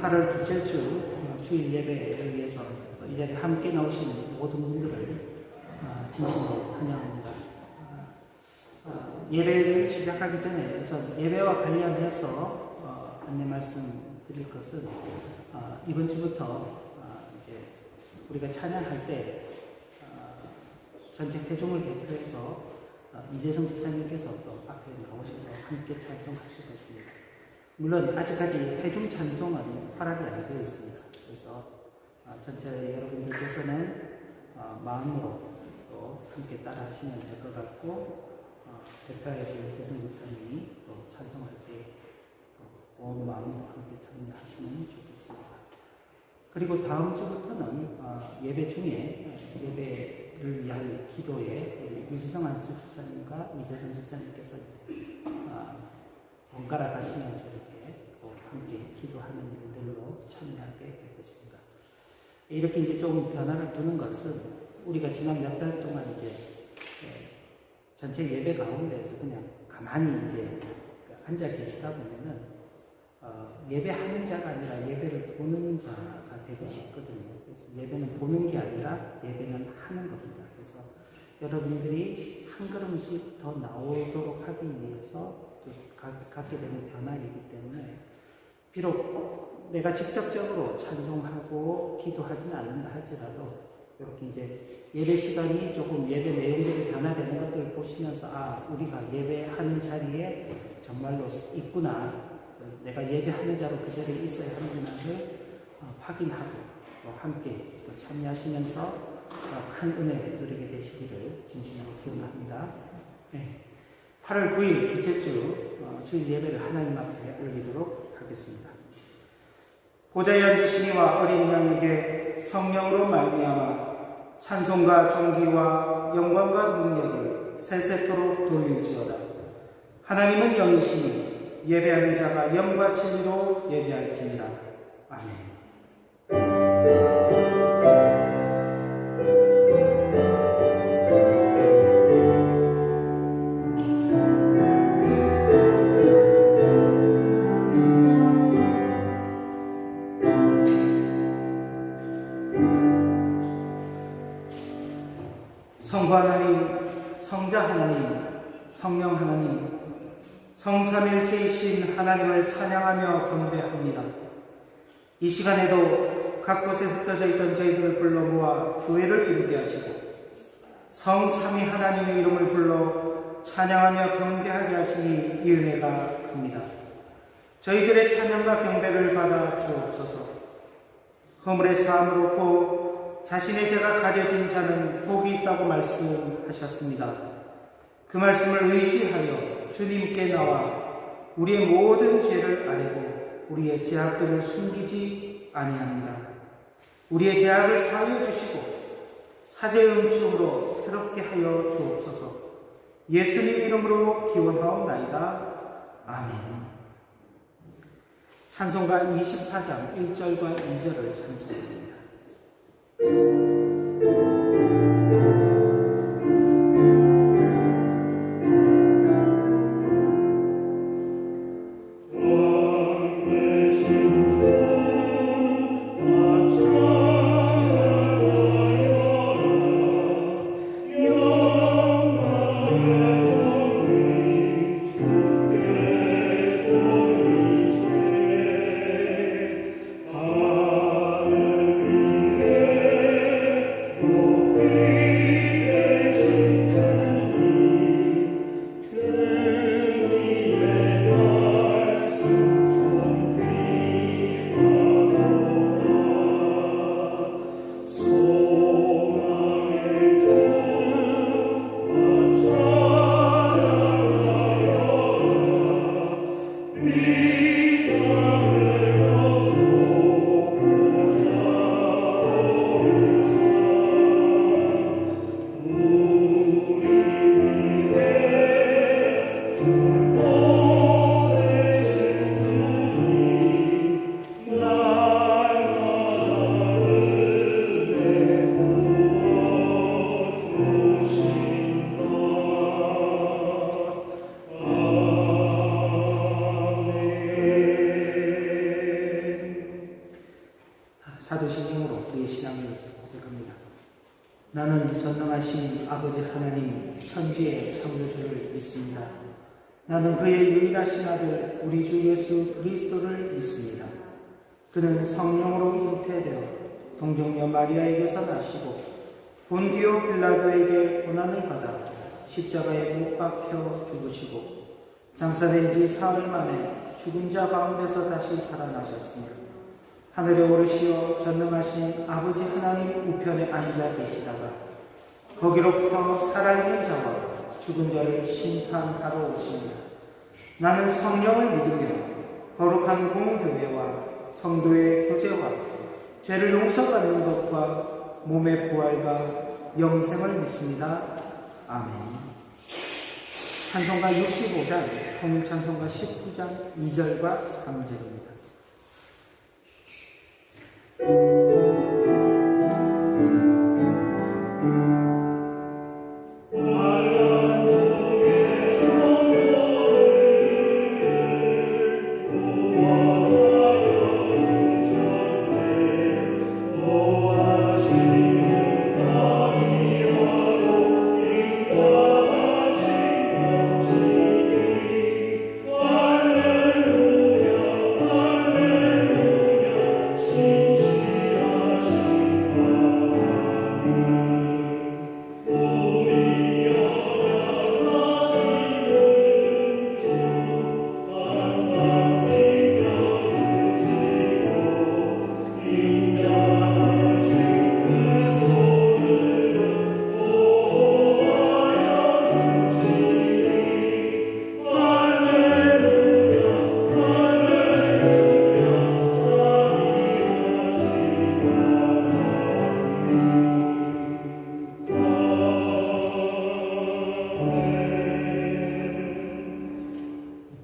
8월 둘째 주 주일 예배를 위해서 이 자리에 함께 나오신 모든 분들을 진심으로 환영합니다. 예배를 시작하기 전에 우선 예배와 관련해서 안내 말씀 드릴 것은 이번 주부터 이제 우리가 찬양할 때 전체 회중을 대표해서 이재성 집사님께서 또 앞에 나오셔서 함께 찬송하실 것입니다. 물론 아직까지 회중 찬송은 허락이 안 되어 있습니다. 그래서 전체 여러분들께서는 마음으로 또 함께 따라 하시면 될 것 같고, 대표에서 이재성 집사님이 또 찬송할 때 온 마음으로 함께 참여하시면 좋겠습니다. 그리고 다음 주부터는 예배 중에 예배를 위한 기도에 유지성 안수 집사님과 이재성 집사님께서 번갈아 가시면서 이렇게 또 함께 기도하는 일들로 참여하게 될 것입니다. 이렇게 이제 좀 변화를 두는 것은 우리가 지난 몇 달 동안 이제 전체 예배 가운데에서 그냥 가만히 이제 앉아 계시다 보면은 예배하는 자가 아니라 예배를 보는 자가 되기 쉽거든요. 그래서 예배는 보는 게 아니라 예배는 하는 겁니다. 그래서 여러분들이 한 걸음씩 더 나오도록 하기 위해서 또 갖게 되는 변화이기 때문에 비록 내가 직접적으로 찬송하고 기도하지는 않는다 할지라도 이렇게 이제 예배 시간이 조금 예배 내용들이 변화되는 것들을 보시면서 우리가 예배하는 자리에 정말로 있구나, 내가 예배하는 자로 그 자리에 있어야 하는구나를 확인하고 또 함께 또 참여하시면서 큰 은혜 누리게 되시기를 진심으로 기원합니다. 8월 9일 둘째 주 주일 예배를 하나님 앞에 올리도록 하겠습니다. 보좌에 앉으시니와 어린 양에게 성령으로 말미암아 찬송과 존귀와 영광과 능력을 세세토록 돌릴지어다. 하나님은 영이시니 예배하는 자가 영과 진리로 예배할지니라. 아멘. 성부 하나님, 성자 하나님, 성령 하나님, 성삼일체이신 하나님을 찬양하며 경배합니다. 이 시간에도 각 곳에 흩어져 있던 저희들을 불러 모아 교회를 이루게 하시고 성삼위 하나님의 이름을 불러 찬양하며 경배하게 하시니 이 은혜가 큽니다. 저희들의 찬양과 경배를 받아 주옵소서. 허물의 사함을 얻고 자신의 죄가 가려진 자는 복이 있다고 말씀하셨습니다. 그 말씀을 의지하여 주님께 나와 우리의 모든 죄를 아뢰고 우리의 죄악들을 숨기지 아니합니다. 우리의 죄악을 사하여 주시고 사죄의 은총으로 새롭게 하여 주옵소서. 예수님 이름으로 기원하옵나이다. 아멘. 찬송가 24장 1절과 2절을 찬송합니다. 나는 전능하신 아버지 하나님 천지의 창조주를 믿습니다. 나는 그의 유일하신 아들 우리 주 예수 그리스도를 믿습니다. 그는 성령으로 잉태되어 동정녀 마리아에게서 나시고 본디오 빌라도에게 고난을 받아 십자가에 못 박혀 죽으시고 장사된 지 사흘 만에 죽은 자 가운데서 다시 살아나셨습니다. 하늘에 오르시어 전능하신 아버지 하나님 우편에 앉아 계시다가 거기로부터 살아있는 자와 죽은 자를 심판하러 오십니다. 나는 성령을 믿으며 거룩한 공교회와 성도의 교제와 죄를 용서받는 것과 몸의 부활과 영생을 믿습니다. 아멘. 찬송가 65장, 통일찬송가 19장 2절과 3절입니다.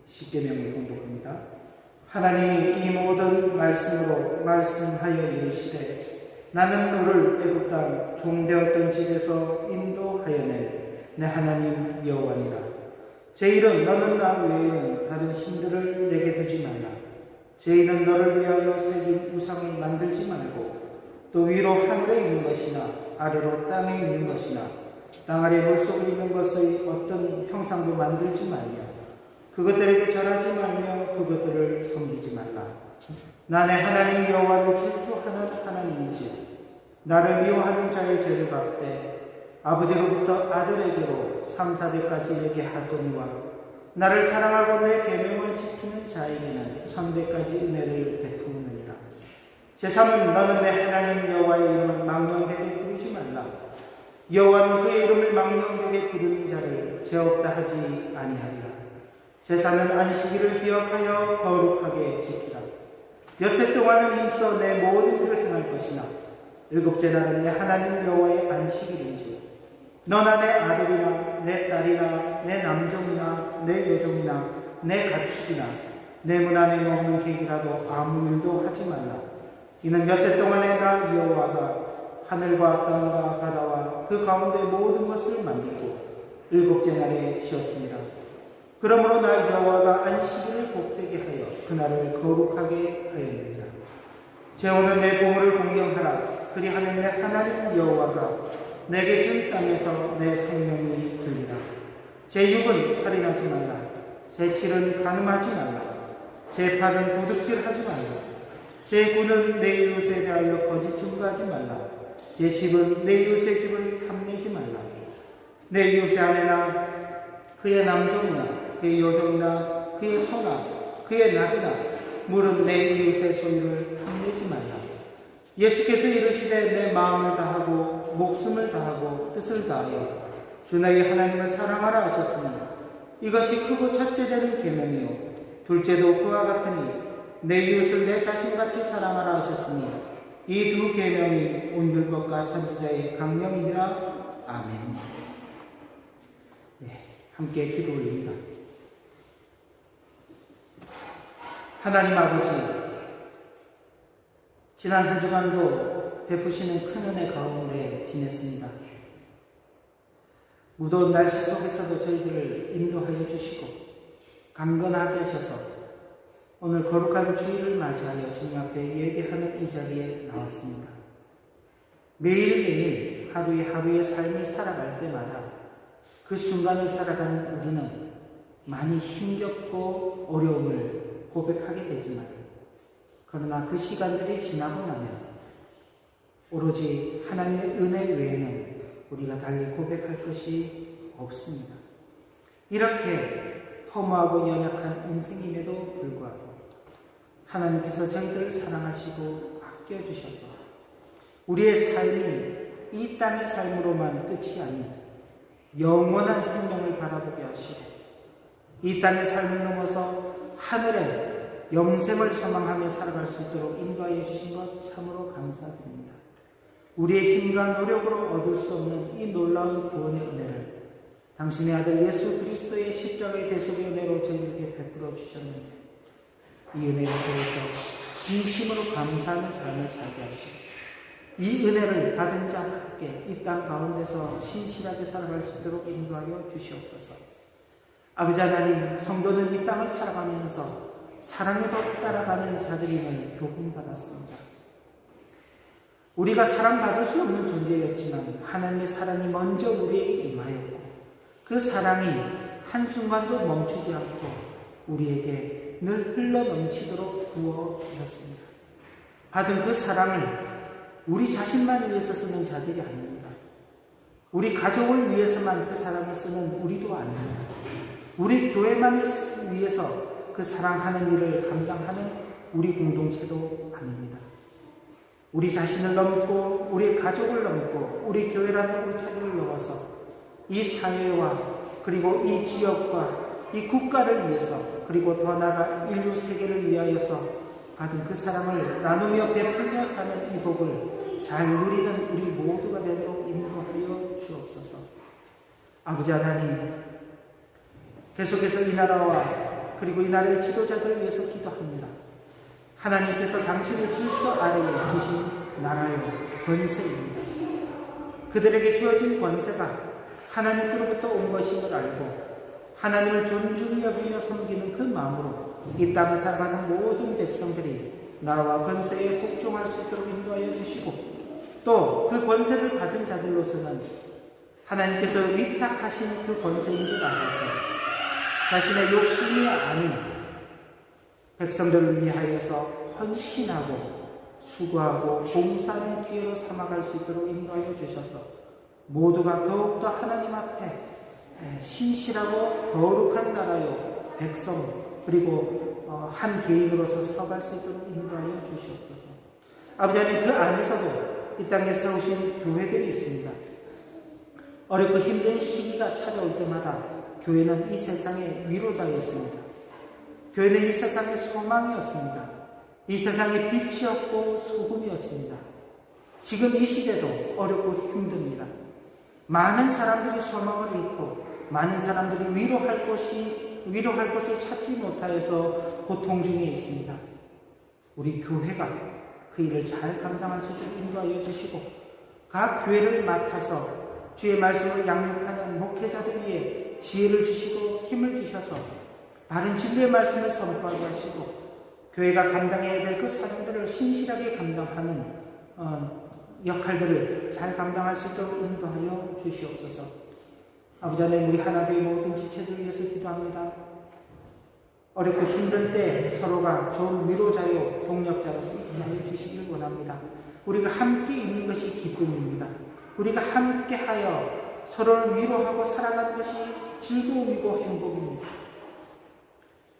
십계명을 공독합니다. 하나님이 이 모든 말씀으로 말씀하여 이르시되 나는 너를 애굽 땅 종되었던 집에서 인도하여낸 내 하나님 여호와니라. 제1은 너는 나 외에는 다른 신들을 내게 두지 말라. 제2는 너를 위하여 새긴 우상을 만들지 말고 또 위로 하늘에 있는 것이나 아래로 땅에 있는 것이나 땅 아래 물속에 있는 것의 어떤 형상도 만들지 말며 그것들에게 절하지 말며 그것들을 섬기지 말라. 나 내 하나님 여호와를 질투하는 하나님이지 나를 미워하는 자의 죄를 갚되 아버지로부터 아들에게로 3, 4대까지 이르게 하거니와 나를 사랑하고 내 계명을 지키는 자에게는 1000대까지 은혜를 베푸느니라. 제3은 너는 내 하나님 여호와의 이름을 망령되게 부르지 말라. 여호와는 그의 이름을 망령되게 부르는 자를 죄 없다 하지 아니하리라. 제4는 안식일을 기억하여 거룩하게 지키라. 엿새 동안은 힘써 내 모든 일을 행할 것이나 일곱째 날은 내 하나님 여호와의 안식일인지 너나 내 아들이나 내 딸이나 내 남종이나 내 여종이나 내 가축이나 내 문 안에 먹는 객이라도 아무 일도 하지 말라. 이는 엿새 동안에 나 여호와가 하늘과 땅과 바다와 그 가운데 모든 것을 만들고 일곱째 날에 쉬었습니다. 그러므로 나 여호와가 안식일을 복되게 하여 그날을 거룩하게 하였느니라. 제5는 내 보물을 공경하라. 그리하면 내 하나님 여호와가 내게 준 땅에서 내 생명이 들리라. 제6은 살인하지 말라. 제7은 간음하지 말라. 제8은 도둑질하지 말라. 제9는 내 이웃에 대하여 거짓 증거하지 말라. 제10은 내 이웃의 집을 탐내지 말라. 내 이웃의 아내나 그의 남종이나 그의 여종이나 그의 소나 그의 낙이나 물은 내 이웃의 소유를 탐내지 말라. 예수께서 이르시되 내 마음을 다하고 목숨을 다하고 뜻을 다하여 주 너희 하나님을 사랑하라 하셨으니 이것이 크고 첫째 되는 계명이요 둘째도 그와 같으니 내 이웃을 내 자신같이 사랑하라 하셨으니 이 두 계명이 온 율법과 선지자의 강령이니라. 아멘. 네, 함께 기도 올립니다. 하나님 아버지, 지난 한 주간도 베푸시는 큰 은혜 가운데 지냈습니다. 무더운 날씨 속에서도 저희들을 인도하여 주시고 강건하게 하셔서 오늘 거룩한 주일을 맞이하여 주님 앞에 예배하는 이 자리에 나왔습니다. 매일매일 하루의 삶을 살아갈 때마다 그 순간을 살아가는 우리는 많이 힘겹고 어려움을 고백하게 되지만, 그러나 그 시간들이 지나고 나면 오로지 하나님의 은혜 외에는 우리가 달리 고백할 것이 없습니다. 이렇게 허무하고 연약한 인생임에도 불구하고 하나님께서 저희들을 사랑하시고 아껴주셔서 우리의 삶이 이 땅의 삶으로만 끝이 아닌 영원한 생명을 바라보게 하시고 이 땅의 삶을 넘어서 하늘의 영생을 소망하며 살아갈 수 있도록 인도하여 주신 것 참으로 감사드립니다. 우리의 힘과 노력으로 얻을 수 없는 이 놀라운 구원의 은혜를 당신의 아들 예수 그리스도의 십자가의 대속의 은혜로 저희에게 베풀어 주셨는데, 이 은혜에 대해서 진심으로 감사하는 삶을 살게 하시고 이 은혜를 받은 자 함께 이 땅 가운데서 신실하게 살아갈 수 있도록 인도하여 주시옵소서. 아버지 하나님, 성도는 이 땅을 살아가면서 사랑의 법 따라가는 자들임을 교훈받았습니다. 우리가 사랑받을 수 없는 존재였지만 하나님의 사랑이 먼저 우리에게 임하였고 그 사랑이 한순간도 멈추지 않고 우리에게 늘 흘러넘치도록 부어주셨습니다. 받은 그 사랑을 우리 자신만 위해서 쓰는 자들이 아닙니다. 우리 가족을 위해서만 그 사랑을 쓰는 우리도 아닙니다. 우리 교회만을 위해서 그 사랑하는 일을 감당하는 우리 공동체도 아닙니다. 우리 자신을 넘고 우리 가족을 넘고 우리 교회라는 울타리를 넘어서 이 사회와 그리고 이 지역과 이 국가를 위해서 그리고 더 나아가 인류 세계를 위하여서 받은 그 사랑을 나누며 베풀며 사는 이 복을 잘 누리는 우리 모두가 되도록 인도하여 주옵소서. 아버지 하나님, 계속해서 이 나라와 그리고 이 나라의 지도자들을 위해서 기도합니다. 하나님께서 당신의 질서 아래에 두신 나라의 권세입니다. 그들에게 주어진 권세가 하나님께로부터 온 것임을 알고 하나님을 존중히 여기며 섬기는 그 마음으로 이 땅을 살아가는 모든 백성들이 나라와 권세에 복종할 수 있도록 인도하여 주시고, 또 그 권세를 받은 자들로서는 하나님께서 위탁하신 그 권세인 줄 알아서 자신의 욕심이 아닌 백성들을 위하여서 헌신하고 수고하고 봉사하는 기회로 삼아갈 수 있도록 인도하여 주셔서 모두가 더욱더 하나님 앞에 신실하고 거룩한 나라요 백성 그리고 한 개인으로서 서갈 수 있도록 인도하여 주시옵소서. 아버지 하나님, 그 안에서도 이 땅에 세우신 교회들이 있습니다. 어렵고 힘든 시기가 찾아올 때마다 교회는 이 세상의 위로자였습니다. 교회는 이 세상의 소망이었습니다. 이 세상의 빛이었고 소금이었습니다. 지금 이 시대도 어렵고 힘듭니다. 많은 사람들이 소망을 잃고 많은 사람들이 위로할 것을 찾지 못하여서 고통 중에 있습니다. 우리 교회가 그 일을 잘 감당할 수 있도록 인도하여 주시고 각 교회를 맡아서 주의 말씀을 양육하는 목회자들 위해 지혜를 주시고 힘을 주셔서 바른 진리의 말씀을 선포하게 하시고 교회가 감당해야 될 그 사명들을 신실하게 감당하는 역할들을 잘 감당할 수 있도록 인도하여 주시옵소서. 아버지 하나님, 우리 하나교회 모든 지체들 위해서 기도합니다. 어렵고 힘든 때 서로가 좋은 위로자요 동력자로서 있게 하여 주시길 원합니다. 우리가 함께 있는 것이 기쁨입니다. 우리가 함께하여 서로를 위로하고 살아가는 것이 즐거움이고 행복입니다.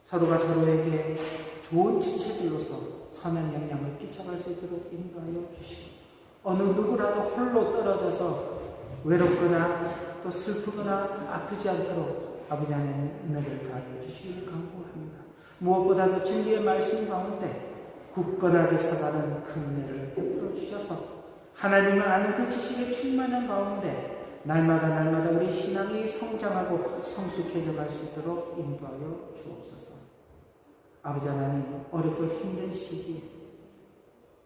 서로가 서로에게 좋은 지체들로서 선한 영향을 끼쳐갈 수 있도록 인도하여 주시고 어느 누구라도 홀로 떨어져서 외롭거나 또 슬프거나 아프지 않도록 아버지 하나님 은혜를 다하여 주시기를 간구합니다. 무엇보다도 진리의 말씀 가운데 굳건하게 서가는 그 은혜를 베풀어 주셔서 하나님을 아는 그 지식에 충만한 가운데 날마다 우리 신앙이 성장하고 성숙해져 갈 수 있도록 인도하여 주옵소서. 아버지 하나님, 어렵고 힘든 시기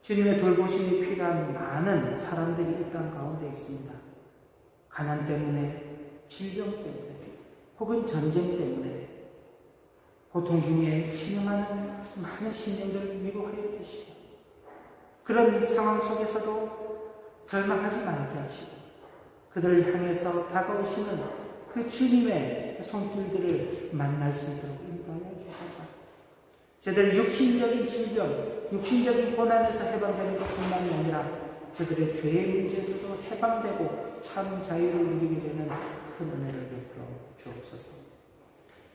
주님의 돌보심이 필요한 많은 사람들이 이 땅 가운데 있습니다. 가난 때문에, 질병 때문에, 혹은 전쟁 때문에 고통 중에 신음하는 많은 심령들을 위로하여 주시고 그런 상황 속에서도 절망하지 말게 하시고 그들을 향해서 다가오시는 그 주님의 손길들을 만날 수 있도록 인도하여 주셔서 저들의 육신적인 질병, 육신적인 고난에서 해방되는 것뿐만이 아니라 저들의 죄의 문제에서도 해방되고 참 자유를 누리게 되는 큰 은혜를 베풀어 주옵소서.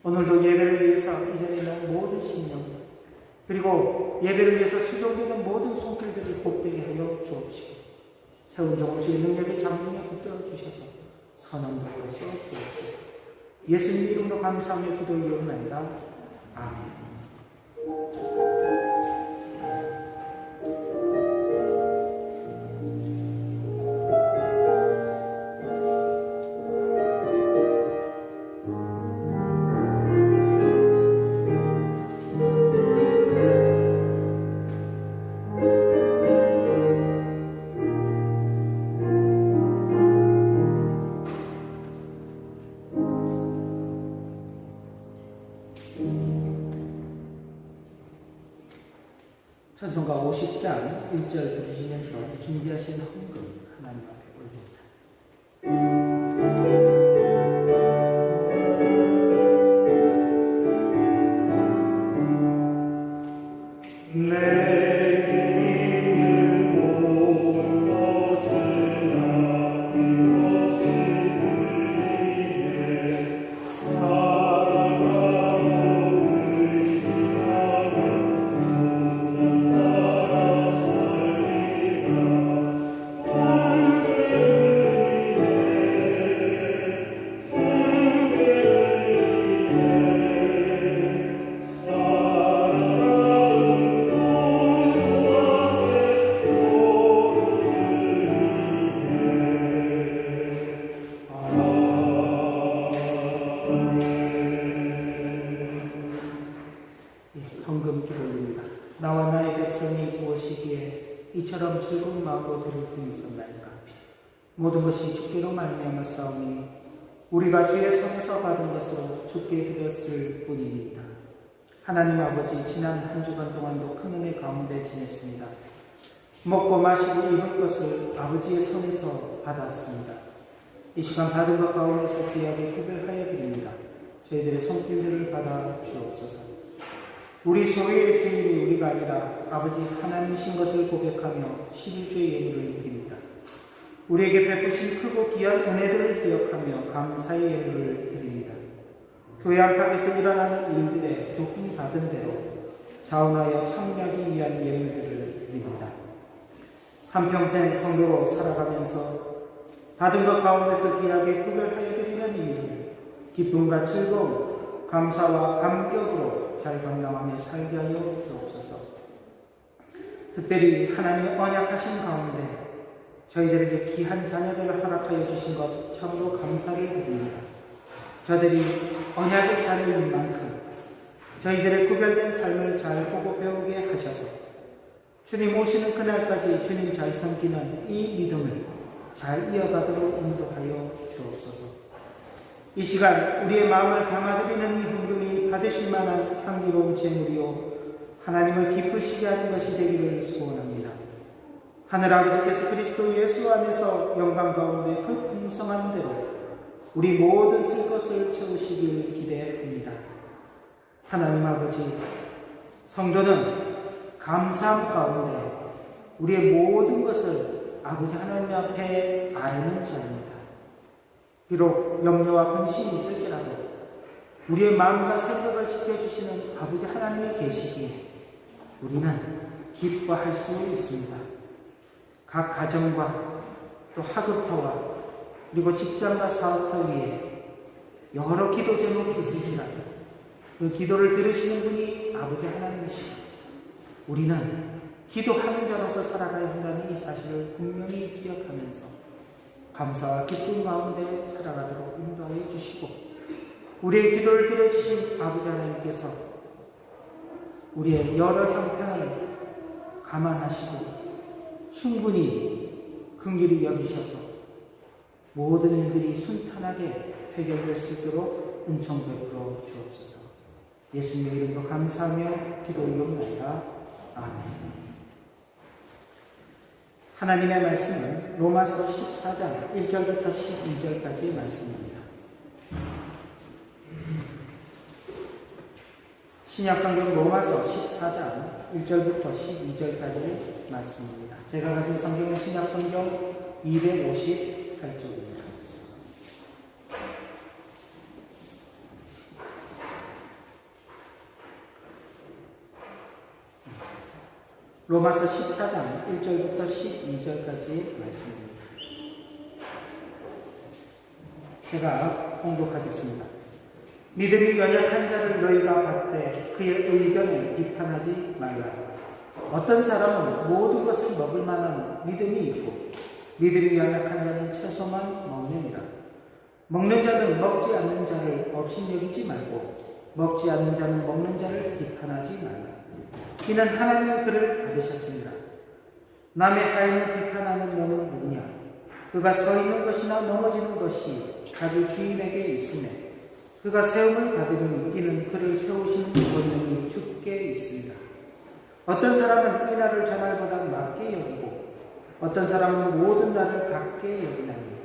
오늘도 예배를 위해서 이 자리에 있는 모든 신령 그리고 예배를 위해서 수종되는 모든 손길들을 복되게 하여 주옵시고 세운 종업주의 능력의 잠중에 붙들어 주셔서 선한 도로로 써 주옵소서. 예수님 이름으로 감사하며 기도하옵나이다. 아멘. 찬송가 50장 1절 부르시면서 준비하신 헌금 하나님 앞에 올립니다. 헌금 기도입니다. 나와 나의 백성이 무엇이기에 이처럼 즐거운 마음으로 들을 수 있었나이까. 모든 것이 주께로 말미암아 싸우니 우리가 주의 손에서 받은 것으로 주께 드렸을 뿐입니다. 하나님 아버지, 지난 한 주간 동안도 큰 은혜 가운데 지냈습니다. 먹고 마시고 입을 것을 아버지의 손에서 받았습니다. 이 시간 받은 것 가운데서 귀하게 구별하여 드립니다. 저희들의 손길들을 받아 주옵소서. 우리 소유의 주인이 우리가 아니라 아버지 하나님이신 것을 고백하며 11주의 예물을 드립니다. 우리에게 베푸신 크고 귀한 은혜들을 기억하며 감사의 예물을 드립니다. 교회 안팎에서 일어나는 일들에 도움이 받은 대로 자원하여 참여하기 위한 예물들을 드립니다. 한평생 성도로 살아가면서 받은 것 가운데서 귀하게 구별하여 드리는 이유를 기쁨과 즐거움, 감사와 감격으로 잘 감당하며 살게 하여 주옵소서. 특별히 하나님의 언약하신 가운데 저희들에게 귀한 자녀들을 허락하여 주신 것 참으로 감사를 드립니다. 저들이 언약의 자녀인 만큼 저희들의 구별된 삶을 잘 보고 배우게 하셔서 주님 오시는 그날까지 주님 잘 섬기는 이 믿음을 잘 이어가도록 인도하여 주옵소서. 이 시간 우리의 마음을 담아드리는 이 헌금이 받으실 만한 향기로운 제물이요 하나님을 기쁘시게 하는 것이 되기를 소원합니다. 하늘아버지께서 그리스도 예수 안에서 영광 가운데 그 풍성한 대로 우리 모든 쓸 것을 채우시길 기대합니다. 하나님 아버지, 성도는 감사함 가운데 우리의 모든 것을 아버지 하나님 앞에 아뢰는 자입니다. 비록 염려와 근심이 있을지라도 우리의 마음과 생각을 지켜주시는 아버지 하나님의 계시기에 우리는 기뻐할 수 있습니다. 각 가정과 또 학업터와 그리고 직장과 사업터 위에 여러 기도 제목이 있을지라도 그 기도를 들으시는 분이 아버지 하나님이시고 우리는 기도하는 자로서 살아가야 한다는 이 사실을 분명히 기억하면서 감사와 기쁨 가운데 살아가도록 인도하여 주시고 우리의 기도를 들어주신 아버지 하나님께서 우리의 여러 형편을 감안하시고 충분히 긍휼히 여기셔서 모든 일들이 순탄하게 해결될 수 있도록 은총 베풀어 주옵소서. 예수님 이름으로 감사하며 기도드리옵나이다. 아멘. 하나님의 말씀은 로마서 14장 1절부터 12절까지의 말씀입니다. 신약성경 로마서 14장 1절부터 12절까지의 말씀입니다. 제가 가진 성경은 신약성경 258쪽입니다. 로마서 14장 1절부터 12절까지의 말씀입니다. 제가 공독하겠습니다. 믿음이 연약한 자를 너희가 받되 그의 의견을 비판하지 말라. 어떤 사람은 모든 것을 먹을 만한 믿음이 있고 믿음이 연약한 자는 채소만 먹느니라. 먹는 자는 먹지 않는 자를 업신여기지 말고 먹지 않는 자는 먹는 자를 비판하지 말라. 이는 하나님이 그를 받으셨습니다. 남의 하인을 비판하는 너는 누구냐? 그가 서 있는 것이나 넘어지는 것이 자기 주인에게 있으며 그가 세움을 받으니 이는 그를 세우시는 권능이 주께 있습니다. 어떤 사람은 이 날을 저 날보다 낮게 여기고 어떤 사람은 모든 날을 같게 여기나니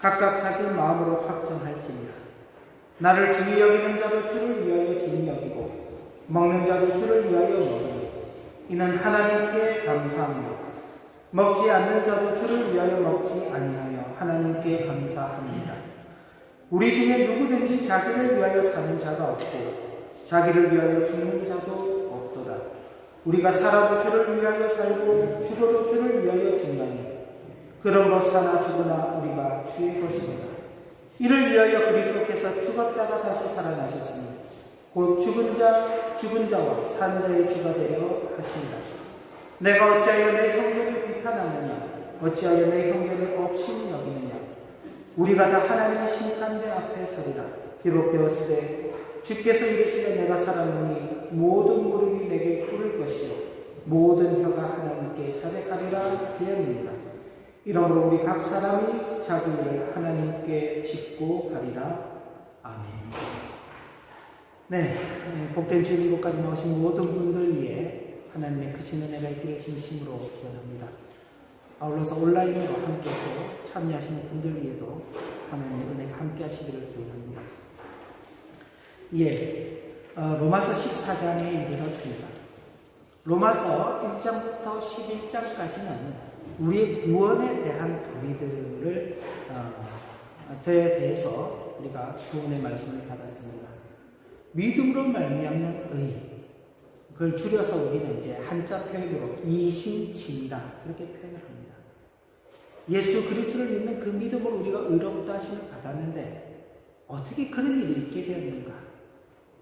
각각 자기 마음으로 확정할지니라. 나를 중히 여기는 자도 주를 위하여 중히 여기고 먹는 자도 주를 위하여 먹으니 이는 하나님께 감사합니다. 먹지 않는 자도 주를 위하여 먹지 아니하며 하나님께 감사합니다. 우리 중에 누구든지 자기를 위하여 사는 자가 없고 자기를 위하여 죽는 자도 없도다. 우리가 살아도 주를 위하여 살고 죽어도 주를 위하여 죽나니 그러므로 사나 죽으나 우리가 주의 것이로다. 이를 위하여 그리스도께서 죽었다가 다시 살아나셨으니 곧 죽은 자와 산 자의 주가 되려 하시니라. 내가 어찌하여 내 형제를 비판하느냐? 어찌하여 내 형제를 업신 여기느냐? 우리가 다 하나님의 심판대 앞에 서리라. 기록되었으되 주께서 이르시되 내가 살았노니 모든 무릎이 내게 꿇을 것이요 모든 혀가 하나님께 자백하리라 하였느니라. 이러므로 우리 각 사람이 자기 일을 하나님께 짓고 하리라. 아멘. 네, 복된 주일 이곳까지 나오신 모든 분들 위해 하나님의 크신 은혜가 있기를 진심으로 기원합니다. 아울러서 온라인으로 함께 참여하시는 분들 위에도 하나님의 은혜가 함께 하시기를 기원합니다. 로마서 14장에 이르렀습니다. 로마서 1장부터 11장까지는 우리의 구원에 대한 도리들을 대해서 우리가 구원의 말씀을 받았습니다. 믿음으로 말미암는 의, 그걸 줄여서 우리는 이제 한자 표현으로 이신칭이다 그렇게 표현을 합니다. 예수 그리스도를 믿는 그 믿음으로 우리가 의롭다 하심을 받았는데 어떻게 그런 일이 있게 되었는가?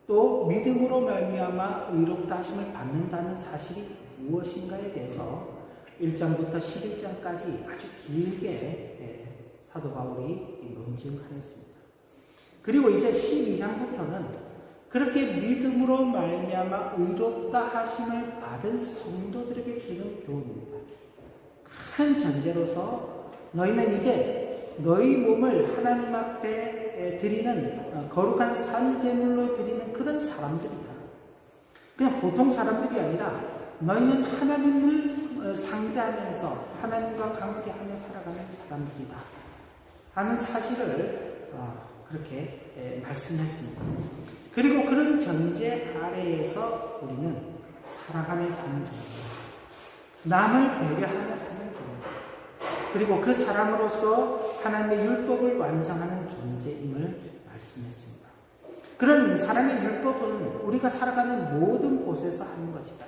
또 믿음으로 말미암아 의롭다 하심을 받는다는 사실이 무엇인가에 대해서 1장부터 11장까지 아주 길게 사도 바울이 논증하였습니다. 그리고 이제 12장부터는 그렇게 믿음으로 말미암아 의롭다 하심을 받은 성도들에게 주는 교훈입니다. 큰 전제로서 너희는 이제 너희 몸을 하나님 앞에 드리는 거룩한 산제물로 드리는 그런 사람들이다. 그냥 보통 사람들이 아니라 너희는 하나님을 상대하면서 하나님과 관계하며 살아가는 사람들이다 하는 사실을 그렇게 말씀했습니다. 그리고 그런 전제 아래에서 우리는 사랑하며 사는 존재, 남을 배려하며 사는 존재, 그리고 그 사랑으로서 하나님의 율법을 완성하는 존재임을 말씀했습니다. 그런 사랑의 율법은 우리가 살아가는 모든 곳에서 하는 것이다.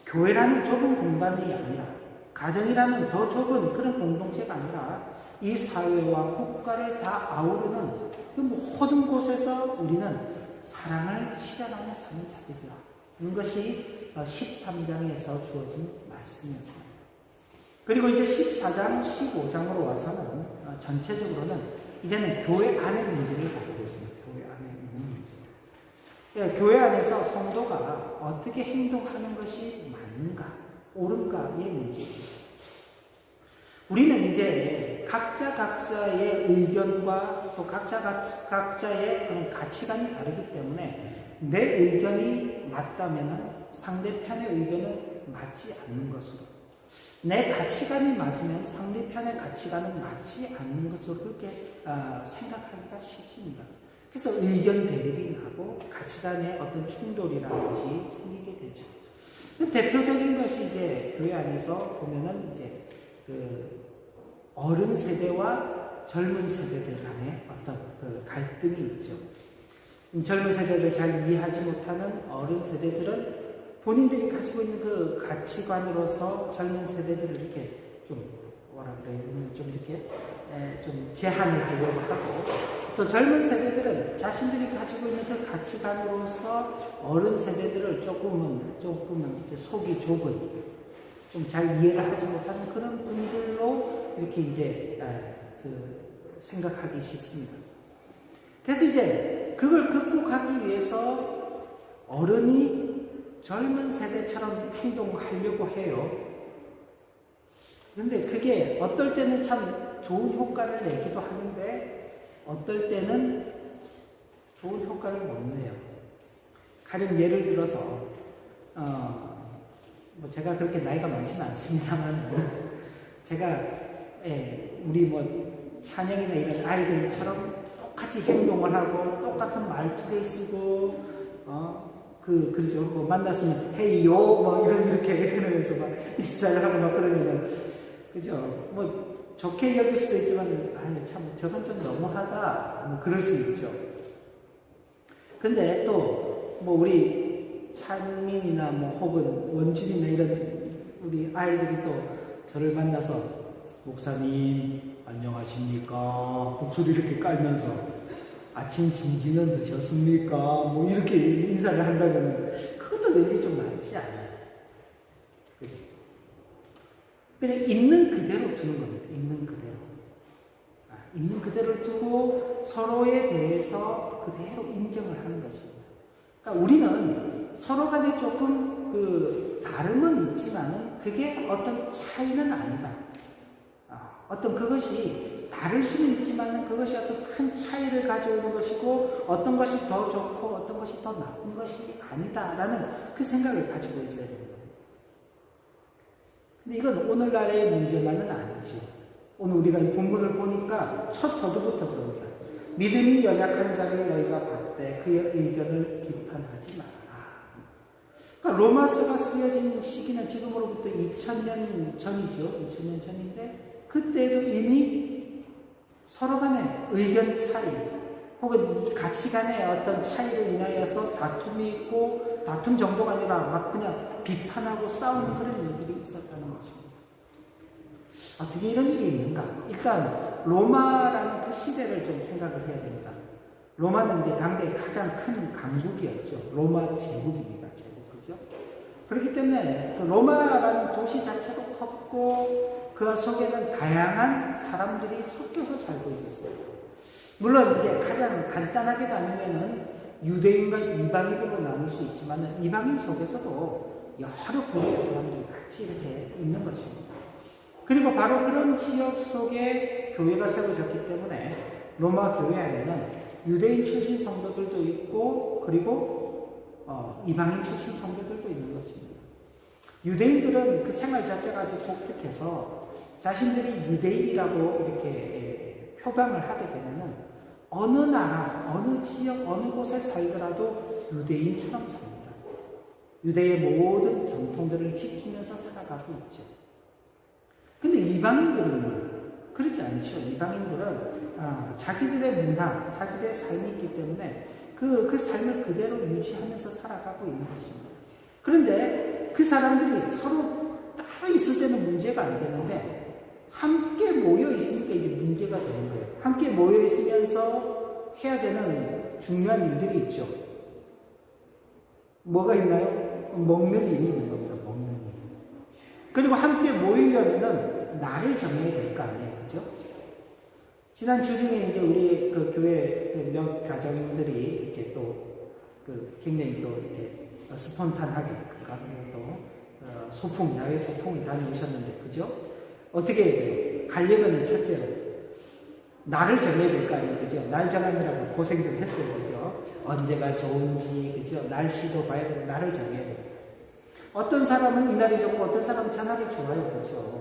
교회라는 좁은 공간이 아니라, 가정이라는 더 좁은 그런 공동체가 아니라 이 사회와 국가를 다 아우르는 그 모든 곳에서 우리는 사랑을 실현하며 사는 자들이다. 이것이 13장에서 주어진 말씀이었습니다. 그리고 이제 14장, 15장으로 와서는 전체적으로는 이제는 교회 안의 문제를 다루고 있습니다. 교회 안에 있는 문제. 교회 안에서 성도가 어떻게 행동하는 것이 맞는가, 옳은가의 문제입니다. 우리는 이제 각자의 의견과 또 각자의 그런 가치관이 다르기 때문에 내 의견이 맞다면 상대편의 의견은 맞지 않는 것으로, 내 가치관이 맞으면 상대편의 가치관은 맞지 않는 것으로 그렇게 생각하기가 쉽습니다. 그래서 의견 대립이 나고 가치관의 어떤 충돌이라는 것이 생기게 되죠. 대표적인 것이 이제 교회 안에서 보면은 이제 그 어른 세대와 젊은 세대들 간의 어떤 그 갈등이 있죠. 젊은 세대를 잘 이해하지 못하는 어른 세대들은 본인들이 가지고 있는 그 가치관으로서 젊은 세대들을 이렇게 좀 뭐라 그래요? 좀 이렇게 좀 제한을 하려고 하고, 또 젊은 세대들은 자신들이 가지고 있는 그 가치관으로서 어른 세대들을 조금은 이제 속이 좁은, 좀 잘 이해를 하지 못하는 그런 분들로 이렇게 이제 생각하기 쉽습니다. 그래서 이제 그걸 극복하기 위해서 어른이 젊은 세대처럼 행동하려고 해요. 그런데 그게 어떨 때는 참 좋은 효과를 내기도 하는데 어떨 때는 좋은 효과를 못 내요. 가령 예를 들어서 뭐 제가 그렇게 나이가 많지는 않습니다만 제가 우리 뭐 찬영이나 이런 아이들처럼 똑같이 행동을 하고 똑같은 말투를 쓰고 그러죠. 뭐 만났으면 헤이요 뭐 이렇게 그러면서 막 인사를 하고 막 그러면은 그죠. 뭐 좋게 여길 수도 있지만 아니 참 저건 좀 너무하다 뭐 그럴 수 있죠. 근데 또 뭐 우리 찬민이나 뭐 혹은 원준이나 이런 우리 아이들이 또 저를 만나서 목사님 안녕하십니까 목소리 이렇게 깔면서 아침 진지는 드셨습니까? 뭐 이렇게 인사를 한다면 그것도 왠지 좀 많지 않아요. 그죠? 그냥 있는 그대로 두는 겁니다. 있는 그대로. 있는 그대로를 두고 서로에 대해서 그대로 인정을 하는 것입니다. 그러니까 우리는 서로 간에 조금 그 다름은 있지만은 그게 어떤 차이는 아니다. 어떤 그것이 다를 수는 있지만 그것이 어떤 큰 차이를 가져오는 것이고 어떤 것이 더 좋고 어떤 것이 더 나쁜 것이 아니다라는 그 생각을 가지고 있어야 되는 거예요. 근데 이건 오늘날의 문제만은 아니죠. 오늘 우리가 이 본문을 보니까 첫 서두부터 그럽니다. 믿음이 연약한 자를 너희가 봤되 그의 의견을 비판하지 말아라. 그러니까 로마서가 쓰여진 시기는 지금으로부터 2000년 전이죠. 2000년 전인데 그때도 이미 서로 간의 의견 차이 혹은 이 가치관의 어떤 차이로 인하여서 다툼이 있고 다툼 정도가 아니라 막 그냥 비판하고 싸우는 그런 일들이 있었다는 것입니다. 어떻게 이런 일이 있는가? 일단 로마라는 그 시대를 좀 생각을 해야 됩니다. 로마는 이제 당대의 가장 큰 강국이었죠. 로마 제국입니다. 제국, 그죠? 그렇기 때문에 그 로마라는 도시 자체도 컸고 그 속에는 다양한 사람들이 섞여서 살고 있었어요. 물론 이제 가장 간단하게 나누면은 유대인과 이방인으로 나눌 수 있지만 이방인 속에서도 여러 부류의 사람들이 같이 이렇게 있는 것입니다. 그리고 바로 그런 지역 속에 교회가 세워졌기 때문에 로마 교회 안에는 유대인 출신 성도들도 있고 그리고 이방인 출신 성도들도 있는 것입니다. 유대인들은 그 생활 자체가 아주 독특해서 자신들이 유대인이라고 이렇게 표방을 하게 되면은 어느 나라, 어느 지역, 어느 곳에 살더라도 유대인처럼 삽니다. 유대의 모든 전통들을 지키면서 살아가고 있죠. 근데 이방인들은 그렇지 않죠. 이방인들은 자기들의 문화, 자기들의 삶이 있기 때문에 그 삶을 그대로 유지하면서 살아가고 있는 것입니다. 그런데 그 사람들이 서로 따로 있을 때는 문제가 안 되는데 함께 모여 있으니까 이제 문제가 되는 거예요. 함께 모여 있으면서 해야 되는 중요한 일들이 있죠. 뭐가 있나요? 먹는 일이 있는 겁니다. 먹는 일. 그리고 함께 모이려면은 날을 정해야 될 거 아니에요. 그죠? 지난 주 중에 이제 우리 그 교회 몇 가정들이 이렇게 또 굉장히 또 이렇게 스폰탄하게 또 소풍, 야외 소풍을 다녀오셨는데, 그죠? 어떻게 해야 돼요? 가려면 첫째로 날을 정해야 될 거 아니에요. 그죠? 날 정하느라고 고생 좀 했어요. 그죠? 언제가 좋은지, 그죠? 날씨도 봐야 되고, 날을 정해야 돼요. 어떤 사람은 이날이 좋고 어떤 사람은 저날이 좋아요. 그렇죠?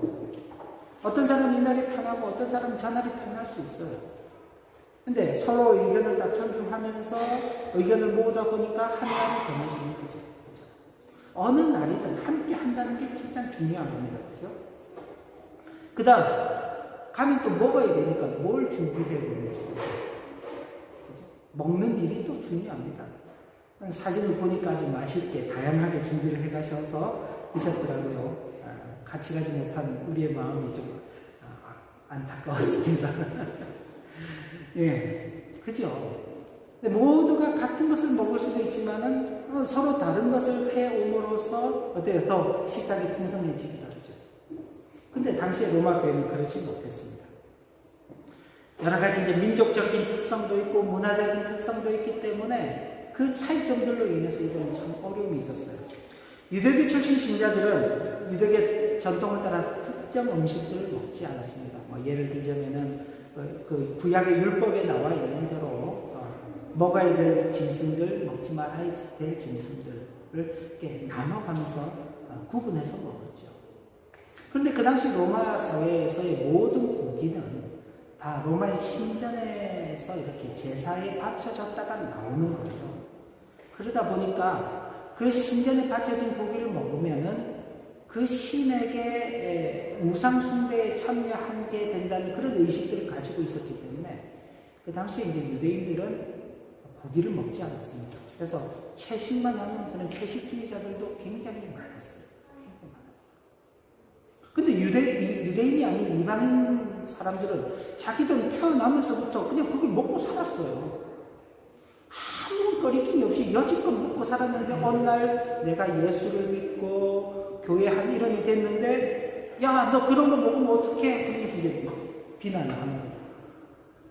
어떤 사람은 이날이 편하고 어떤 사람은 저날이 편할 수 있어요. 근데 서로 의견을 다 존중하면서 의견을 모으다 보니까 한 날이 정해지는 거죠. 그렇죠? 어느 날이든 함께 한다는 게 진짜 중요한 겁니다. 그렇죠? 그 다음 가면 또 먹어야 되니까 뭘 준비해야 되는지. 그렇죠? 먹는 일이 또 중요합니다. 사진을 보니까 아주 맛있게 다양하게 준비를 해가셔서 드셨더라고요. 같이 가지 못한 우리의 마음이 좀 안타까웠습니다. 예, 그죠? 근데 모두가 같은 것을 먹을 수도 있지만은 서로 다른 것을 해옴으로써 어때요? 더 식탁이 풍성해지기도 하죠. 근데 당시에 로마 교회는 그러지 못했습니다. 여러 가지 이제 민족적인 특성도 있고 문화적인 특성도 있기 때문에 그 차이점들로 인해서 이런 참 어려움이 있었어요. 유대교 출신 신자들은 유대교 전통을 따라 특정 음식들을 먹지 않았습니다. 뭐 예를 들자면은 그 구약의 율법에 나와 있는 대로 먹어야 될 짐승들, 먹지 말아야 될 짐승들을 이렇게 나눠가면서 구분해서 먹었죠. 그런데 그 당시 로마 사회에서의 모든 고기는 다 로마의 신전에서 이렇게 제사에 바쳐졌다가 나오는 거예요. 그러다 보니까 그 신전에 바쳐진 고기를 먹으면은 그 신에게 우상숭배에 참여하게 된다는 그런 의식들을 가지고 있었기 때문에 그 당시에 이제 유대인들은 고기를 먹지 않았습니다. 그래서 채식만 하는 그런 채식주의자들도 굉장히 많았어요. 근데 유대인이 아닌 이방인 사람들은 자기들은 태어나면서부터 그냥 그걸 먹고 살았어요. 아무 거리낌이 없이 여지껏 먹고 살았는데 어느 날 내가 예수를 믿고 교회 한 일원이 됐는데 야, 너 그런 거 먹으면 어떡해? 그러면서 이제 막 비난을 하는 거예요.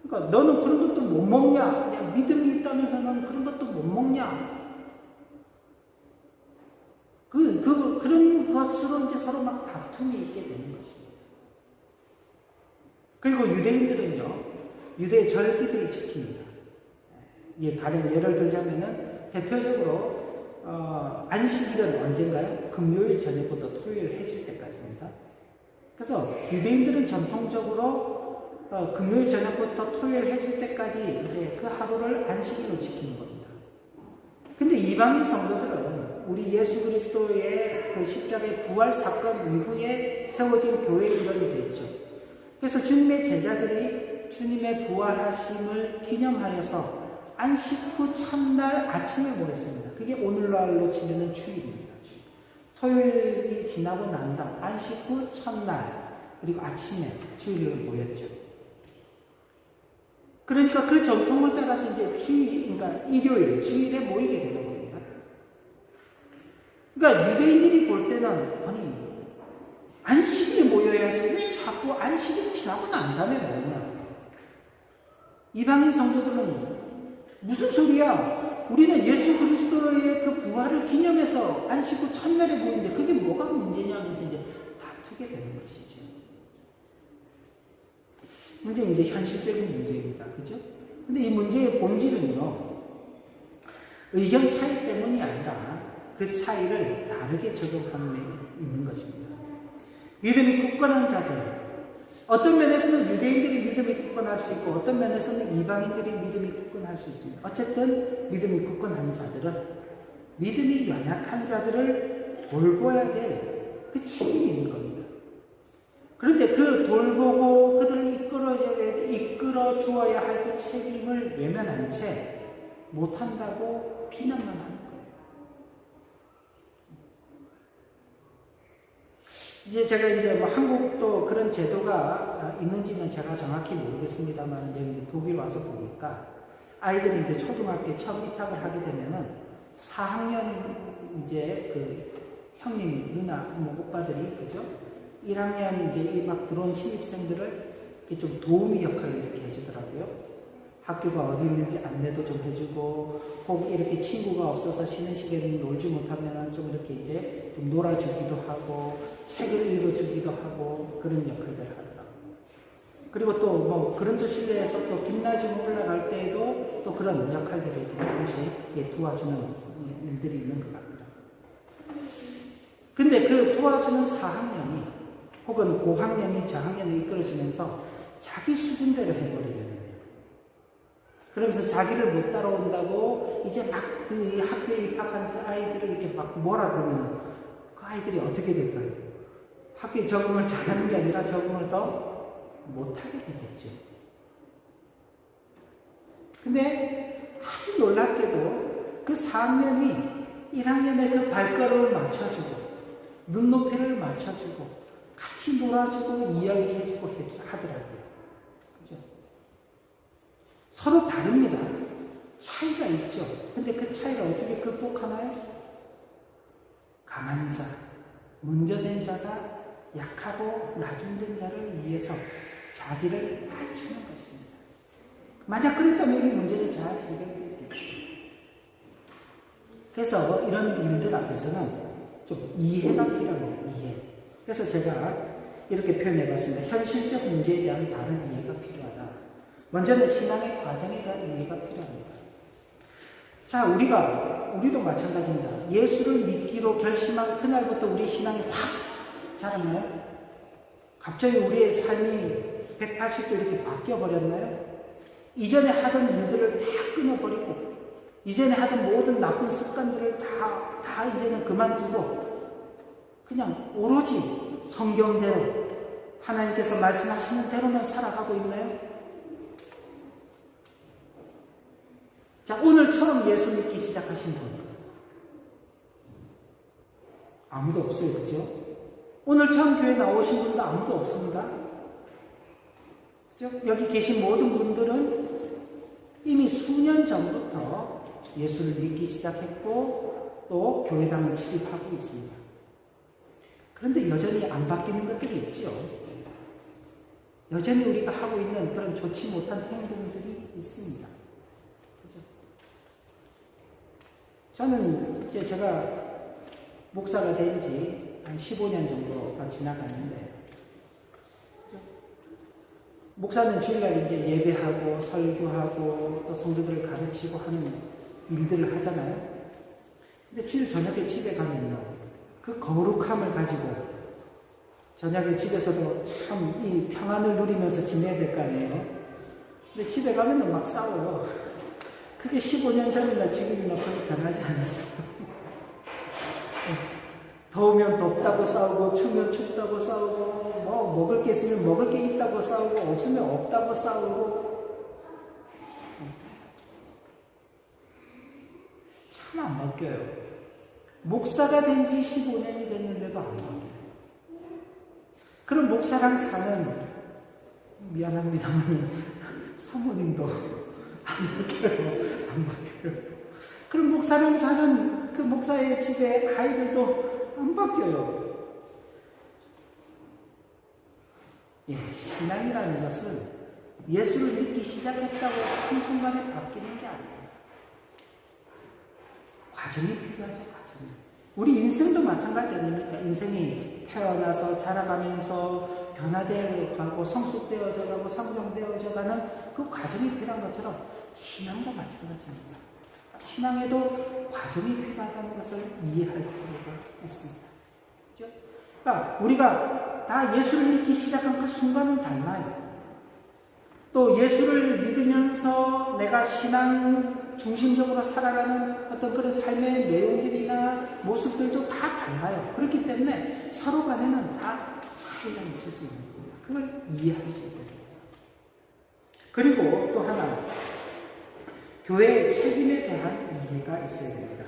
그러니까 너는 그런 것도 못 먹냐? 야, 믿음이 있다면서 너는 그런 것도 못 먹냐? 그런 것으로 이제 서로 막 다툼이 있게 되는 것입니다. 그리고 유대인들은요, 유대의 절기들을 지킵니다. 다른 예를 들자면은, 대표적으로, 안식일은 언젠가요? 금요일 저녁부터 토요일 해질 때까지입니다. 그래서 유대인들은 전통적으로, 금요일 저녁부터 토요일 해질 때까지 이제 그 하루를 안식일로 지키는 겁니다. 근데 이방인 성도들은 우리 예수 그리스도의 그 십자가의 부활 사건 이후에 세워진 교회의 일원이 되었죠. 그래서 주님의 제자들이 주님의 부활하심을 기념하여서 안식 후 첫날 아침에 모였습니다. 그게 오늘날로 치면은 주일입니다. 주일. 토요일이 지나고 난 다음 안식 후 첫날 그리고 아침에 주일로 모였죠. 그러니까 그 전통을 따라서 이제 그러니까 일요일, 주일에 모이게 되는 겁니다. 그러니까 유대인들이 볼 때는 아니 안식일에 모여야지 왜 자꾸 안식일이 지나고 난 다음에 모이냐. 이방인 성도들은 무슨 소리야? 우리는 예수 그리스도의 그 부활을 기념해서 안식 후 첫날에 모이는데 그게 뭐가 문제냐 하면서 이제 다투게 되는 것이죠. 문제는 이제 현실적인 문제입니다. 그죠? 근데 이 문제의 본질은요, 의견 차이 때문이 아니라 그 차이를 다르게 적용하는 데 있는 것입니다. 믿음이 굳건한 자들, 어떤 면에서는 유대인들이 믿음이 굳건할 수 있고 어떤 면에서는 이방인들이 믿음이 굳건할 수 있습니다. 어쨌든 믿음이 굳건한 자들은 믿음이 연약한 자들을 돌보아야 될 그 책임이 있는 겁니다. 그런데 그 돌보고 그들을 이끌어 주어야 할 그 책임을 외면한 채 못한다고 비난만 하는 거예요. 이제 제가 이제 뭐 한국도 그런 제도가 있는지는 제가 정확히 모르겠습니다만, 이제 독일 와서 보니까 아이들이 이제 초등학교에 처음 입학을 하게 되면은 4학년 이제 그 형님, 누나, 뭐 오빠들이 그죠? 1학년 이제 막 들어온 신입생들을 이렇게 좀 도우미 역할을 이렇게 해주더라고요. 학교가 어디 있는지 안내도 좀 해주고, 혹 이렇게 친구가 없어서 쉬는 시간에 놀지 못하면 좀 이렇게 이제 좀 놀아주기도 하고, 책을 읽어주기도 하고, 그런 역할들을 하더라고요. 그리고 또 뭐 그런도 실내에서 또 김나지움 올라갈 때에도 또 그런 역할들을 이렇게 조금씩 도와주는 일들이 있는 것 같더라고요. 근데 그 도와주는 4학년이 혹은 고학년이 저학년을 이끌어주면서 자기 수준대로 해버리려는 거예요. 그러면서 자기를 못 따라온다고 이제 막 그 학교에 입학한 그 아이들을 이렇게 막 뭐라 그러면 그 아이들이 어떻게 될까요? 학교에 적응을 잘하는 게 아니라 적응을 더 못하게 되겠죠. 근데 아주 놀랍게도 그 4학년이 1학년의 그 발걸음을 맞춰주고 눈높이를 맞춰주고 같이 놀아주고 이야기해주고 하더라고요. 그죠? 서로 다릅니다. 차이가 있죠. 근데 그 차이를 어떻게 극복하나요? 강한 자, 문제된 자가 약하고 나중된 자를 위해서 자기를 낮추는 것입니다. 만약 그랬다면 이 문제는 잘 해결됐겠죠. 그래서 이런 일들 앞에서는 좀 이해가 필요합니다. 이해. 그래서 제가 이렇게 표현해 봤습니다. 현실적 문제에 대한 바른 이해가 필요하다. 먼저는 신앙의 과정에 대한 이해가 필요합니다. 자, 우리도 마찬가지입니다. 예수를 믿기로 결심한 그날부터 우리 신앙이 확 자랐나요? 갑자기 우리의 삶이 180도 이렇게 바뀌어버렸나요? 이전에 하던 일들을 다 끊어버리고, 이전에 하던 모든 나쁜 습관들을 다 이제는 그만두고, 그냥 오로지 성경대로, 하나님께서 말씀하시는 대로만 살아가고 있나요? 자, 오늘 처음 예수 믿기 시작하신 분. 아무도 없어요. 그죠? 오늘 처음 교회 나오신 분도 아무도 없습니다. 그죠? 여기 계신 모든 분들은 이미 수년 전부터 예수를 믿기 시작했고 또 교회당을 출입하고 있습니다. 그런데 여전히 안 바뀌는 것들이 있죠. 여전히 우리가 하고 있는 그런 좋지 못한 행동들이 있습니다. 그죠? 저는 이제 제가 목사가 된 지 한 15년 정도가 지나갔는데, 그죠? 목사는 주일날 이제 예배하고 설교하고 또 성도들을 가르치고 하는 일들을 하잖아요. 근데 주일 저녁에 집에 가면요, 그 거룩함을 가지고 저녁에 집에서도 참 이 평안을 누리면서 지내야 될 거 아니에요. 근데 집에 가면은 막 싸워요. 그게 15년 전이나 지금이나 별로 변하지 않았어요. 더우면 덥다고 싸우고, 추면 춥다고 싸우고, 뭐 먹을 게 있으면 먹을 게 있다고 싸우고, 없으면 없다고 싸우고. 참 안 바뀌어요. 목사가 된 지 15년이 됐는데도 안 바뀌어요. 그럼 목사랑 사는, 미안합니다만, 사모님도 안 바뀌어요. 그럼 목사랑 사는 그 목사의 집에 아이들도 안 바뀌어요. 예, 신앙이라는 것은 예수를 믿기 시작했다고 한순간에 바뀌는 게 아니에요. 과정이 필요하죠, 과정이. 우리 인생도 마찬가지 아닙니까? 인생이 태어나서 자라가면서 변화되어 가고 성숙되어져 가고 성장되어져 가는 그 과정이 필요한 것처럼 신앙도 마찬가지입니다. 신앙에도 과정이 필요하다는 것을 이해할 필요가 있습니다. 그렇죠? 그러니까 우리가 다 예수를 믿기 시작한 그 순간은 달라요. 또 예수를 믿으면서 내가 신앙 중심적으로 살아가는 어떤 그런 삶의 내용들이나 모습들도 다 달라요. 그렇기 때문에 서로 간에는 다 차이가 있을 수 있는 겁니다. 그걸 이해할 수 있어야 됩니다. 그리고 또 하나, 교회의 책임에 대한 이해가 있어야 됩니다.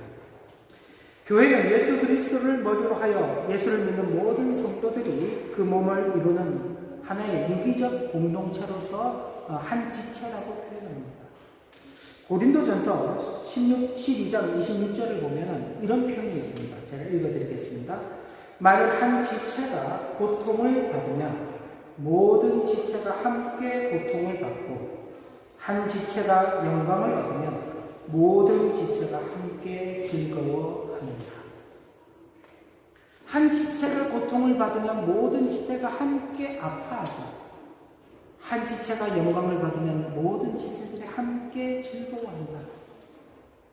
교회는 예수 그리스도를 머리로 하여 예수를 믿는 모든 성도들이 그 몸을 이루는 하나의 유기적 공동체로서 한 지체라고 표현합니다. 고린도전서 12장 26절을 보면 이런 표현이 있습니다. 제가 읽어드리겠습니다. 만일 한 지체가 고통을 받으면 모든 지체가 함께 고통을 받고, 한 지체가 영광을 얻으면 모든 지체가 함께 즐거워합니다. 한 지체가 고통을 받으면 모든 지체가 함께 아파하죠. 한 지체가 영광을 받으면 모든 지체들이 함께 즐거워한다.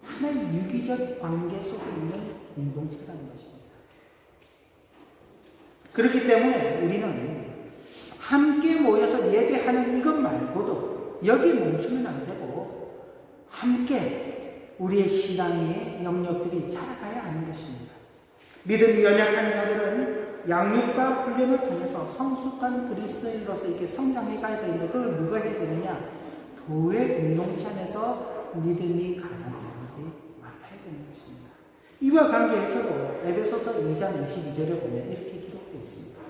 하나의 유기적 관계 속에 있는 공동체라는 것입니다. 그렇기 때문에 우리는 함께 모여서 예배하는 이것 말고도 여기에 멈추면 안 되고 함께 우리의 신앙의 영역들이 자라가야 하는 것입니다. 믿음이 연약한 자들은 양육과 훈련을 통해서 성숙한 그리스도인으로서 이렇게 성장해 가야 되는데 그걸 누가 해야 되느냐? 교회 공동체 안에서 믿음이 강한 사람들이 맡아야 되는 것입니다. 이와 관계해서도 에베소서 2장 22절에 보면 이렇게 기록되어 있습니다.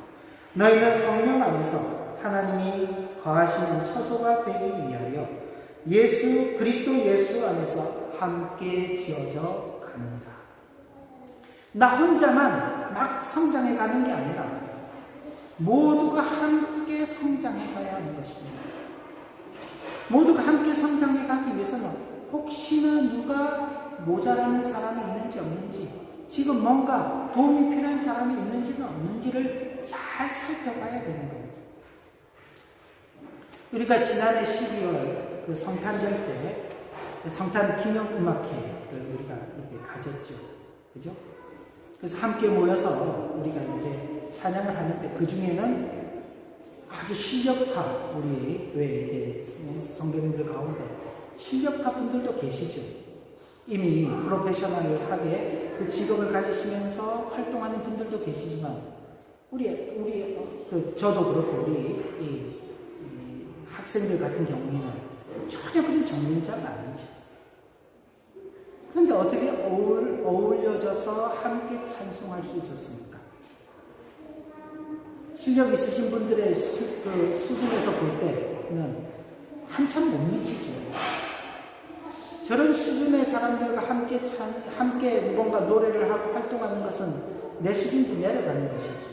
너희는 성령 안에서 하나님이 거하시는 처소가 되기 위하여 그리스도 예수 안에서 함께 지어져 가는다. 나 혼자만 막 성장해 가는 게 아니라 모두가 함께 성장해 가야 하는 것입니다. 모두가 함께 성장해 가기 위해서는 혹시나 누가 모자라는 사람이 있는지 없는지, 지금 뭔가 도움이 필요한 사람이 있는지는 없는지를 잘 살펴봐야 되는 겁니다. 우리가 지난해 12월 그 성탄절 때 성탄 기념음악회를 우리가 이렇게 가졌죠. 그죠? 그래서 함께 모여서 우리가 이제 찬양을 하는데 그 중에는 아주 실력파, 우리 교회 성도님들 가운데 실력파 분들도 계시죠. 이미 프로페셔널하게 그 직업을 가지시면서 활동하는 분들도 계시지만, 저도 그렇고, 우리 학생들 같은 경우에는 전혀 그런 전문자가 아니죠. 그런데 어떻게 어울려져서 함께 찬송할 수 있었습니까? 실력 있으신 분들의 수준에서 볼 때는 한참 못 미치죠. 저런 수준의 사람들과 함께 뭔가 노래를 하고 활동하는 것은 내 수준도 내려가는 것이죠.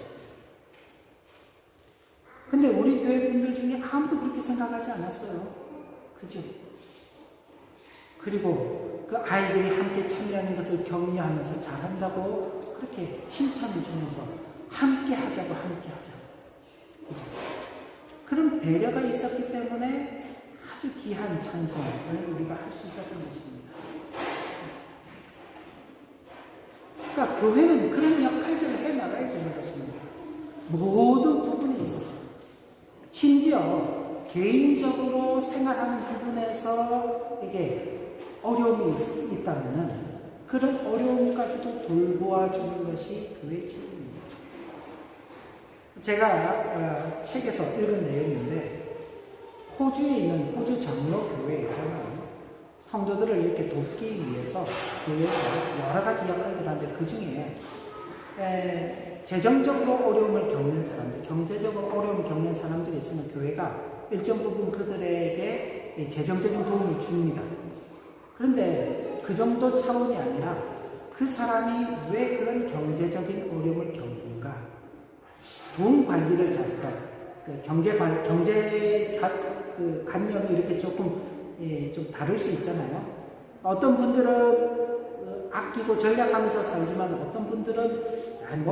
근데 우리 교회 분들 중에 아무도 그렇게 생각하지 않았어요. 그죠? 그리고 그 아이들이 함께 참여하는 것을 격려하면서 잘한다고 그렇게 칭찬을 주면서 함께 하자고. 그죠? 그런 배려가 있었기 때문에 아주 귀한 찬송을 우리가 할 수 있었던 것입니다. 그러니까 교회는 그런 역할들을 해나가야 되는 것입니다. 모든 부분에 있어서. 심지어 개인적으로 생활하는 부분에서 이게 어려움이 있다면 그런 어려움까지도 돌보아주는 것이 교회의 책임입니다. 제가 책에서 읽은 내용인데, 호주에 있는 호주 장로교회에서는 성도들을 이렇게 돕기 위해서 교회에서 여러 가지 역할들을 하는데 그 중에 재정적으로 어려움을 겪는 사람들, 경제적으로 어려움을 겪는 사람들이 있으면 교회가 일정 부분 그들에게 재정적인 도움을 줍니다. 그런데 그 정도 차원이 아니라 그 사람이 왜 그런 경제적인 어려움을 겪는가? 돈 관리를 잘할까? 관념이 이렇게 조금 좀 다를 수 있잖아요. 어떤 분들은 아끼고 절약하면서 살지만 어떤 분들은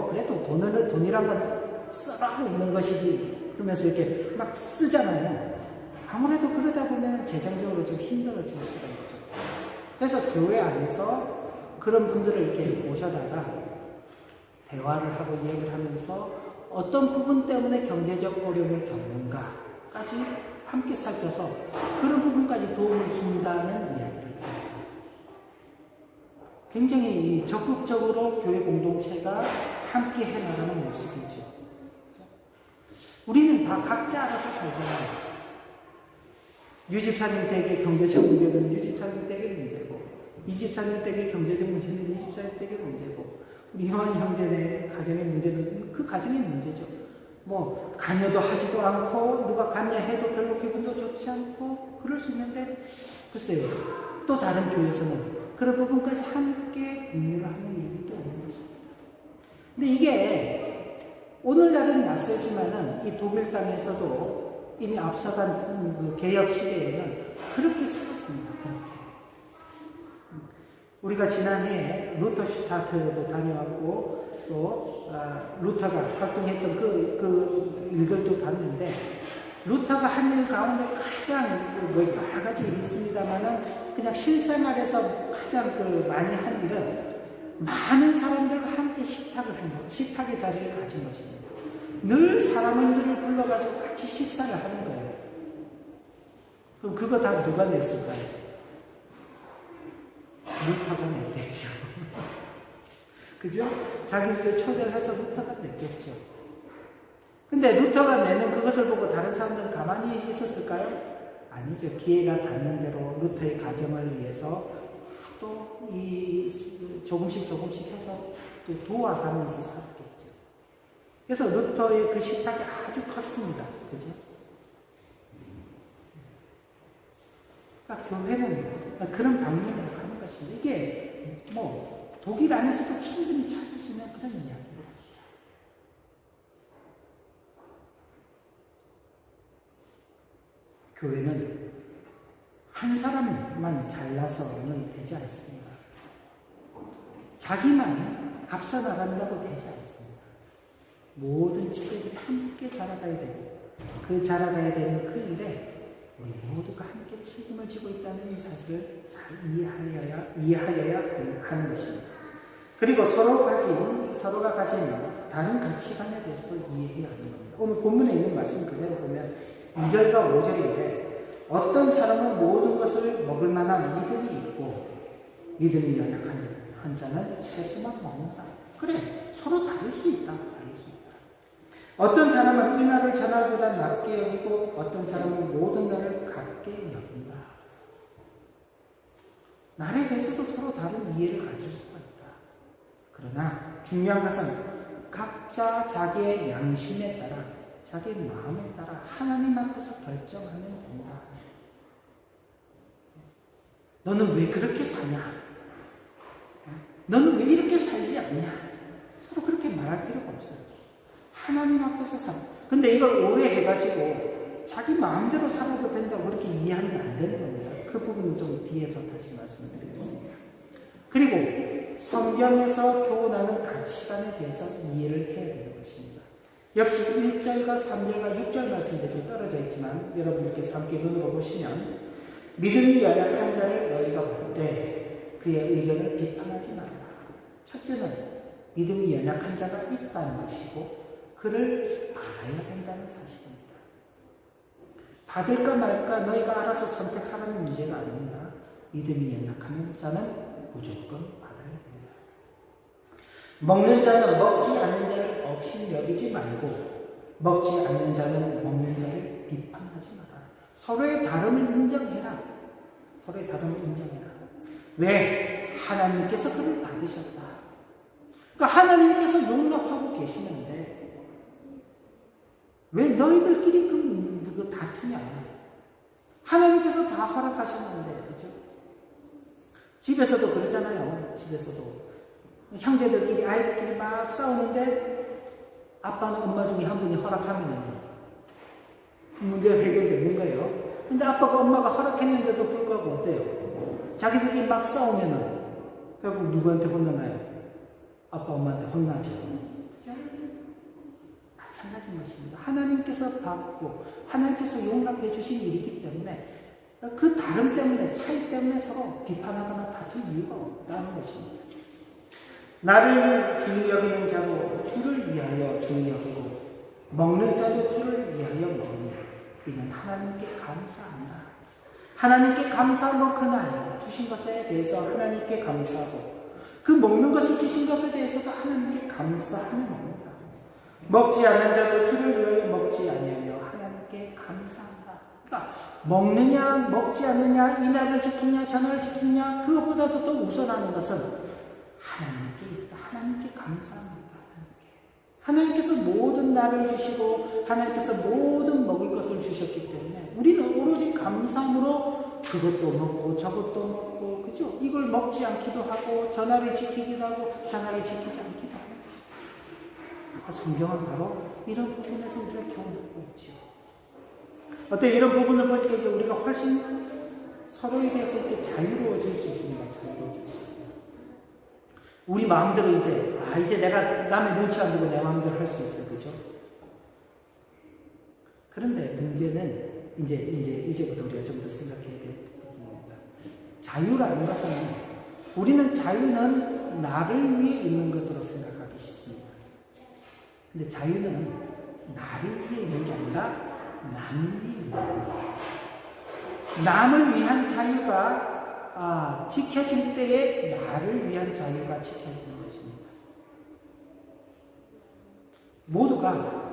그래도 돈이란 건 쓰라고 있는 것이지 그러면서 이렇게 막 쓰잖아요. 아무래도 그러다 보면 재정적으로 좀 힘들어질 수가 있죠. 그래서 교회 안에서 그런 분들을 이렇게 모셔다가 대화를 하고 이야기를 하면서 어떤 부분 때문에 경제적 어려움을 겪는가까지 함께 살펴서 그런 부분까지 도움을 준다는 이야기를 했습니다. 굉장히 적극적으로 교회 공동체가 함께 해나가는 모습이죠. 우리는 다 각자 알아서 살잖아요. 유집사님 댁의 경제적 문제는 유집사님 댁의 문제고, 이집사님 댁의 경제적 문제는 이집사님 댁의 문제고, 우리 형한 형제네 가정의 문제는 그 가정의 문제죠. 뭐 관여도 하지도 않고 누가 관여해도 별로 기분도 좋지 않고 그럴 수 있는데, 글쎄요, 또 다른 교회에서는 그런 부분까지 함께 공유를 하는 일이 또 있는 것입니다. 근데 이게 오늘날은 낯설지만은 이 독일 땅에서도 이미 앞서간 개혁 시대에는 그렇게 살았습니다. 그렇게. 우리가 지난해에 루터 슈타트도 다녀왔고 또 루터가 활동했던 그 일들도 봤는데, 루터가 한 일 가운데 가장 여러 가지 일이 있습니다만은 그냥 실생활에서 가장 많이 한 일은 많은 사람들과 함께 식탁의 자리를 가진 것입니다. 늘 사람들을 불러가지고 같이 식사를 하는 거예요. 그럼 그거 다 누가 냈을까요? 루터가 냈겠죠. 그죠? 자기 집에 초대를 해서 루터가 냈겠죠. 근데 루터가 내는 그것을 보고 다른 사람들은 가만히 있었을까요? 아니죠. 기회가 닿는 대로 루터의 가정을 위해서 또 조금씩 해서 또 도와가면서 살았겠죠. 그래서 루터의 그 식탁이 아주 컸습니다. 그죠? 그러니까 교회는 그런 방면으로 가는 것입니다. 이게 뭐 독일 안에서도 충분히 찾을 수 있는 그런 이야기입니다. 교회는 한 사람만 잘나서는 되지 않습니다. 자기만 앞서 나간다고 되지 않습니다. 모든 지체들이 함께 자라가야 되고 그 자라가야 되는 그 일에 우리 모두가 함께 책임을 지고 있다는 이 사실을 잘 이해하여야 하는 것입니다. 그리고 서로가 가진 다른 가치관에 대해서도 이해해야 하는 겁니다. 오늘 본문에 있는 말씀 그대로 보면 2절과 5절인데 어떤 사람은 모든 것을 먹을 만한 믿음이 있고 믿음이 연약한 자는 채소만 먹는다. 그래, 서로 다를 수 있다. 어떤 사람은 이 날을 저 날보다 낮게 여기고 어떤 사람은 모든 날을 같게 여긴다. 날에 대해서도 서로 다른 이해를 가질 수가 있다. 그러나 중요한 것은 각자 자기의 양심에 따라 자기 마음에 따라 하나님 앞에서 결정하면 된다. 너는 왜 그렇게 사냐? 너는 왜 이렇게 살지 않냐? 서로 그렇게 말할 필요가 없어요. 하나님 앞에서 살아. 근데 이걸 오해해가지고 자기 마음대로 살아도 된다고 그렇게 이해하면 안 되는 겁니다. 그 부분은 좀 뒤에서 다시 말씀을 드리겠습니다. 그리고 성경에서 교훈하는 가치관에 대해서 이해를 해야 되는 것입니다. 역시 1절과 3절과 6절 말씀들이 떨어져 있지만 여러분들께서 함께 눈으로 보시면 믿음이 연약한 자를 너희가 볼 때 그의 의견을 비판하지 말라. 첫째는 믿음이 연약한 자가 있다는 것이고 그를 알아야 된다는 사실입니다. 받을까 말까 너희가 알아서 선택하는 문제가 아닙니다. 믿음이 연약한 자는 무조건 받아야 됩니다. 먹는 자는 먹지 않는 자를 없이 여기지 말고 먹지 않는 자는 먹는 자를 비판하지 마라. 서로의 다름을 인정해라. 서로의 다름을 인정해라. 왜? 하나님께서 그를 받으셨다. 그러니까 하나님께서 용납하고 계시는데 왜 너희들끼리 그 다투냐? 하나님께서 다 허락하셨는데, 그죠? 집에서도 그러잖아요. 집에서도 형제들끼리 아이들끼리 막 싸우는데 아빠나 엄마 중에 한 분이 허락하면은 문제가 해결되는 거예요. 근데 아빠가 엄마가 허락했는데도 불구하고 어때요? 자기들끼리 막 싸우면은 결국 누구한테 혼나나요? 아빠 엄마한테 혼나죠. 그죠? 마찬가지인 것입니다. 하나님께서 받고 하나님께서 용납해 주신 일이기 때문에 그 다름 때문에 차이 때문에 서로 비판하거나 다툴 이유가 없다는 것입니다. 나를 중히 여기는 자도 주를 위하여 중히 여기고 먹는 자도 주를 위하여 먹으며 이는 하나님께 감사한다. 하나님께 감사하고 그날 주신 것에 대해서 하나님께 감사하고 그 먹는 것을 주신 것에 대해서도 하나님께 감사하며 먹는다. 먹지 않는 자도 주를 위하여 먹지 아니하며 하나님께 감사한다. 그러니까 먹느냐 먹지 않느냐 이 날을 지키냐 저 날을 지키냐 그것보다도 더 우선하는 것은 하나님께 있다. 하나님께 감사합니다. 하나님께서 모든 날을 주시고 하나님께서 모든 먹을 것을 주셨기 때문에 우리는 오로지 감사함으로 그것도 먹고 저것도 먹고 그죠? 이걸 먹지 않기도 하고 저 날을 지키기도 하고 저 날을 지키지 않기도 하는 것입니다. 성경은 바로 이런 부분에서 우리를 교훈하고 있죠. 어때 이런 부분을 보니까 이제 우리가 훨씬 서로에 대해서 이렇게 자유로워질 수 있습니다. 자유로워질 수 있습니다. 우리 마음대로 이제 내가 남의 눈치 안 보고 내 마음대로 할 수 있어요. 그죠? 그런데 문제는 이제부터 우리가 좀 더 생각해야 될 부분입니다. 자유라는 것은 우리는 자유는 나를 위해 있는 것으로 생각하기 쉽습니다. 근데 자유는 나를 위해 있는 게 아니라 남을 위해 있는 거예요. 남을 위한 자유가 지켜질 때에 나를 위한 자유가 지켜지는 것입니다. 모두가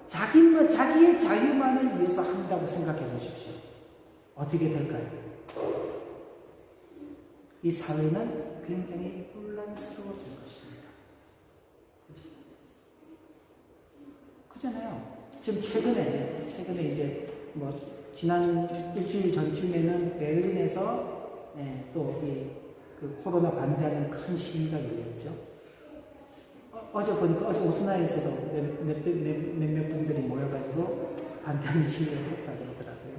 자기의 자유만을 위해서 한다고 생각해 보십시오. 어떻게 될까요? 이 사회는 굉장히 혼란스러워질 것입니다. 그잖아요. 지금 최근에 이제 지난 일주일 전쯤에는 베를린에서 또 그 코로나 반대하는 큰 시위가 열렸죠. 어제 보니까 오스나에서도 몇몇 분들이 모여가지고 반대하는 시위를 했다고 그러더라고요.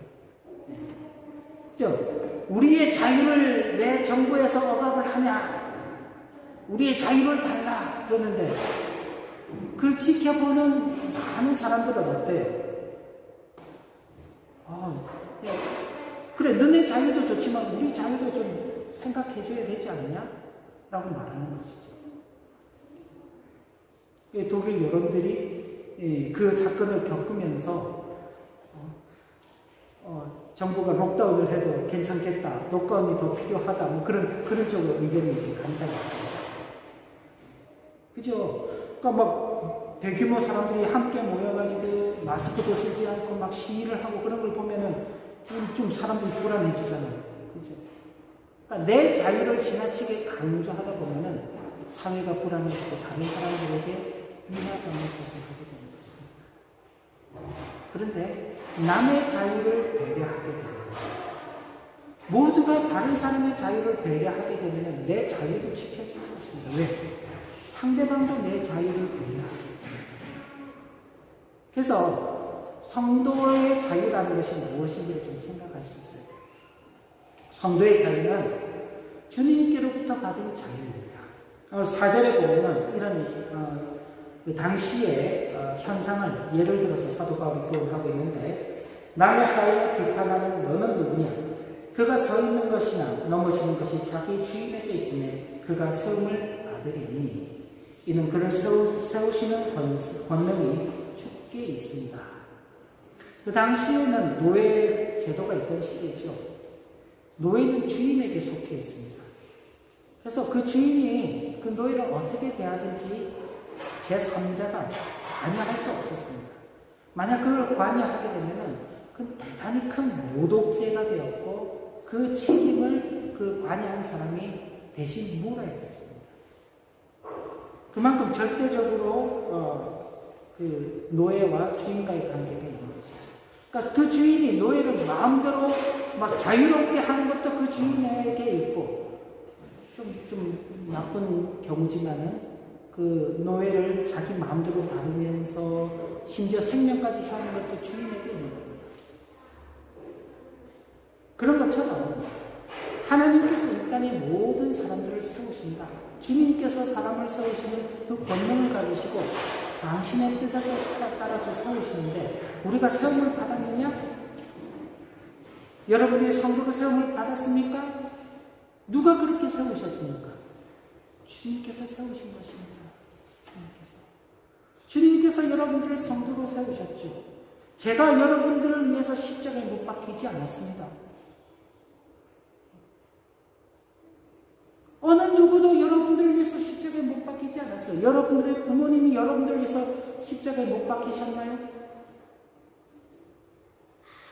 그죠? 우리의 자유를 왜 정부에서 억압을 하냐? 우리의 자유를 달라 그러는데 그걸 지켜보는 많은 사람들은 어때요? 그래, 너네 자유도 좋지만 우리 자유도 좀 생각해줘야 되지 않냐? 라고 말하는 것이죠. 독일 여러분들이 그 사건을 겪으면서 정부가 록다운을 해도 괜찮겠다, 록다운이 더 필요하다, 그런 쪽으로 의견이 간다고 합니다. 그죠? 그러니까 대규모 사람들이 함께 모여가지고 마스크도 쓰지 않고 막 시위를 하고 그런 걸 보면은 좀 사람들이 불안해지잖아요. 그죠? 그러니까 내 자유를 지나치게 강조하다 보면은 사회가 불안해지고 다른 사람들에게 위화감을 조성하게 되는 것입니다. 그런데 남의 자유를 배려하게 됩니다. 모두가 다른 사람의 자유를 배려하게 되면 내 자유도 지켜지는 것입니다. 왜? 상대방도 내 자유를 배려하게 됩니다. 그래서 성도의 자유라는 것이 무엇인지를 좀 생각할 수 있어요. 성도의 자유는 주님께로부터 받은 자유입니다. 4절에 보면은 이런 그 당시의 현상을 예를 들어서 사도 바울이 표현하고 있는데, 남의 하인을 비판하는 너는 누구냐? 그가 서 있는 것이나 넘어지는 것이 자기 주인에게 있음에 그가 세움을 받으리니 이는 그를 세우시는 권능이 주께 있습니다. 그 당시에는 노예 제도가 있던 시대죠. 노예는 주인에게 속해 있습니다. 그래서 그 주인이 그 노예를 어떻게 대하든지 제3자가 관여할 수 없었습니다. 만약 그걸 관여하게 되면은 그건 대단히 큰 모독죄가 되었고 그 책임을 그 관여한 사람이 대신 물어야 됐습니다. 그만큼 절대적으로 그 노예와 주인과의 관계가 있는 것이죠. 그러니까 그 주인이 노예를 마음대로 막 자유롭게 하는 것도 그 주인에게 있고, 좀 나쁜 경우지만은 그 노예를 자기 마음대로 다루면서 심지어 생명까지 하는 것도 주인에게 있는 겁니다. 그런 것처럼 하나님께서 이 땅의 모든 사람들을 세우신다. 주님께서 사람을 세우시는 그 권능을 가지시고 당신의 뜻에 따라서 세우시는데 우리가 세움을 받았느냐? 여러분들이 성도로 세움을 받았습니까? 누가 그렇게 세우셨습니까? 주님께서 세우신 것입니다. 주님께서 여러분들을 성도로 세우셨죠. 제가 여러분들을 위해서 십자가에 못 박히지 않았습니다. 어느 누구도 여러분들을 위해서 십자가에 못 박히지 않았어요. 여러분들의 부모님이 여러분들을 위해서 십자가에 못 박히셨나요?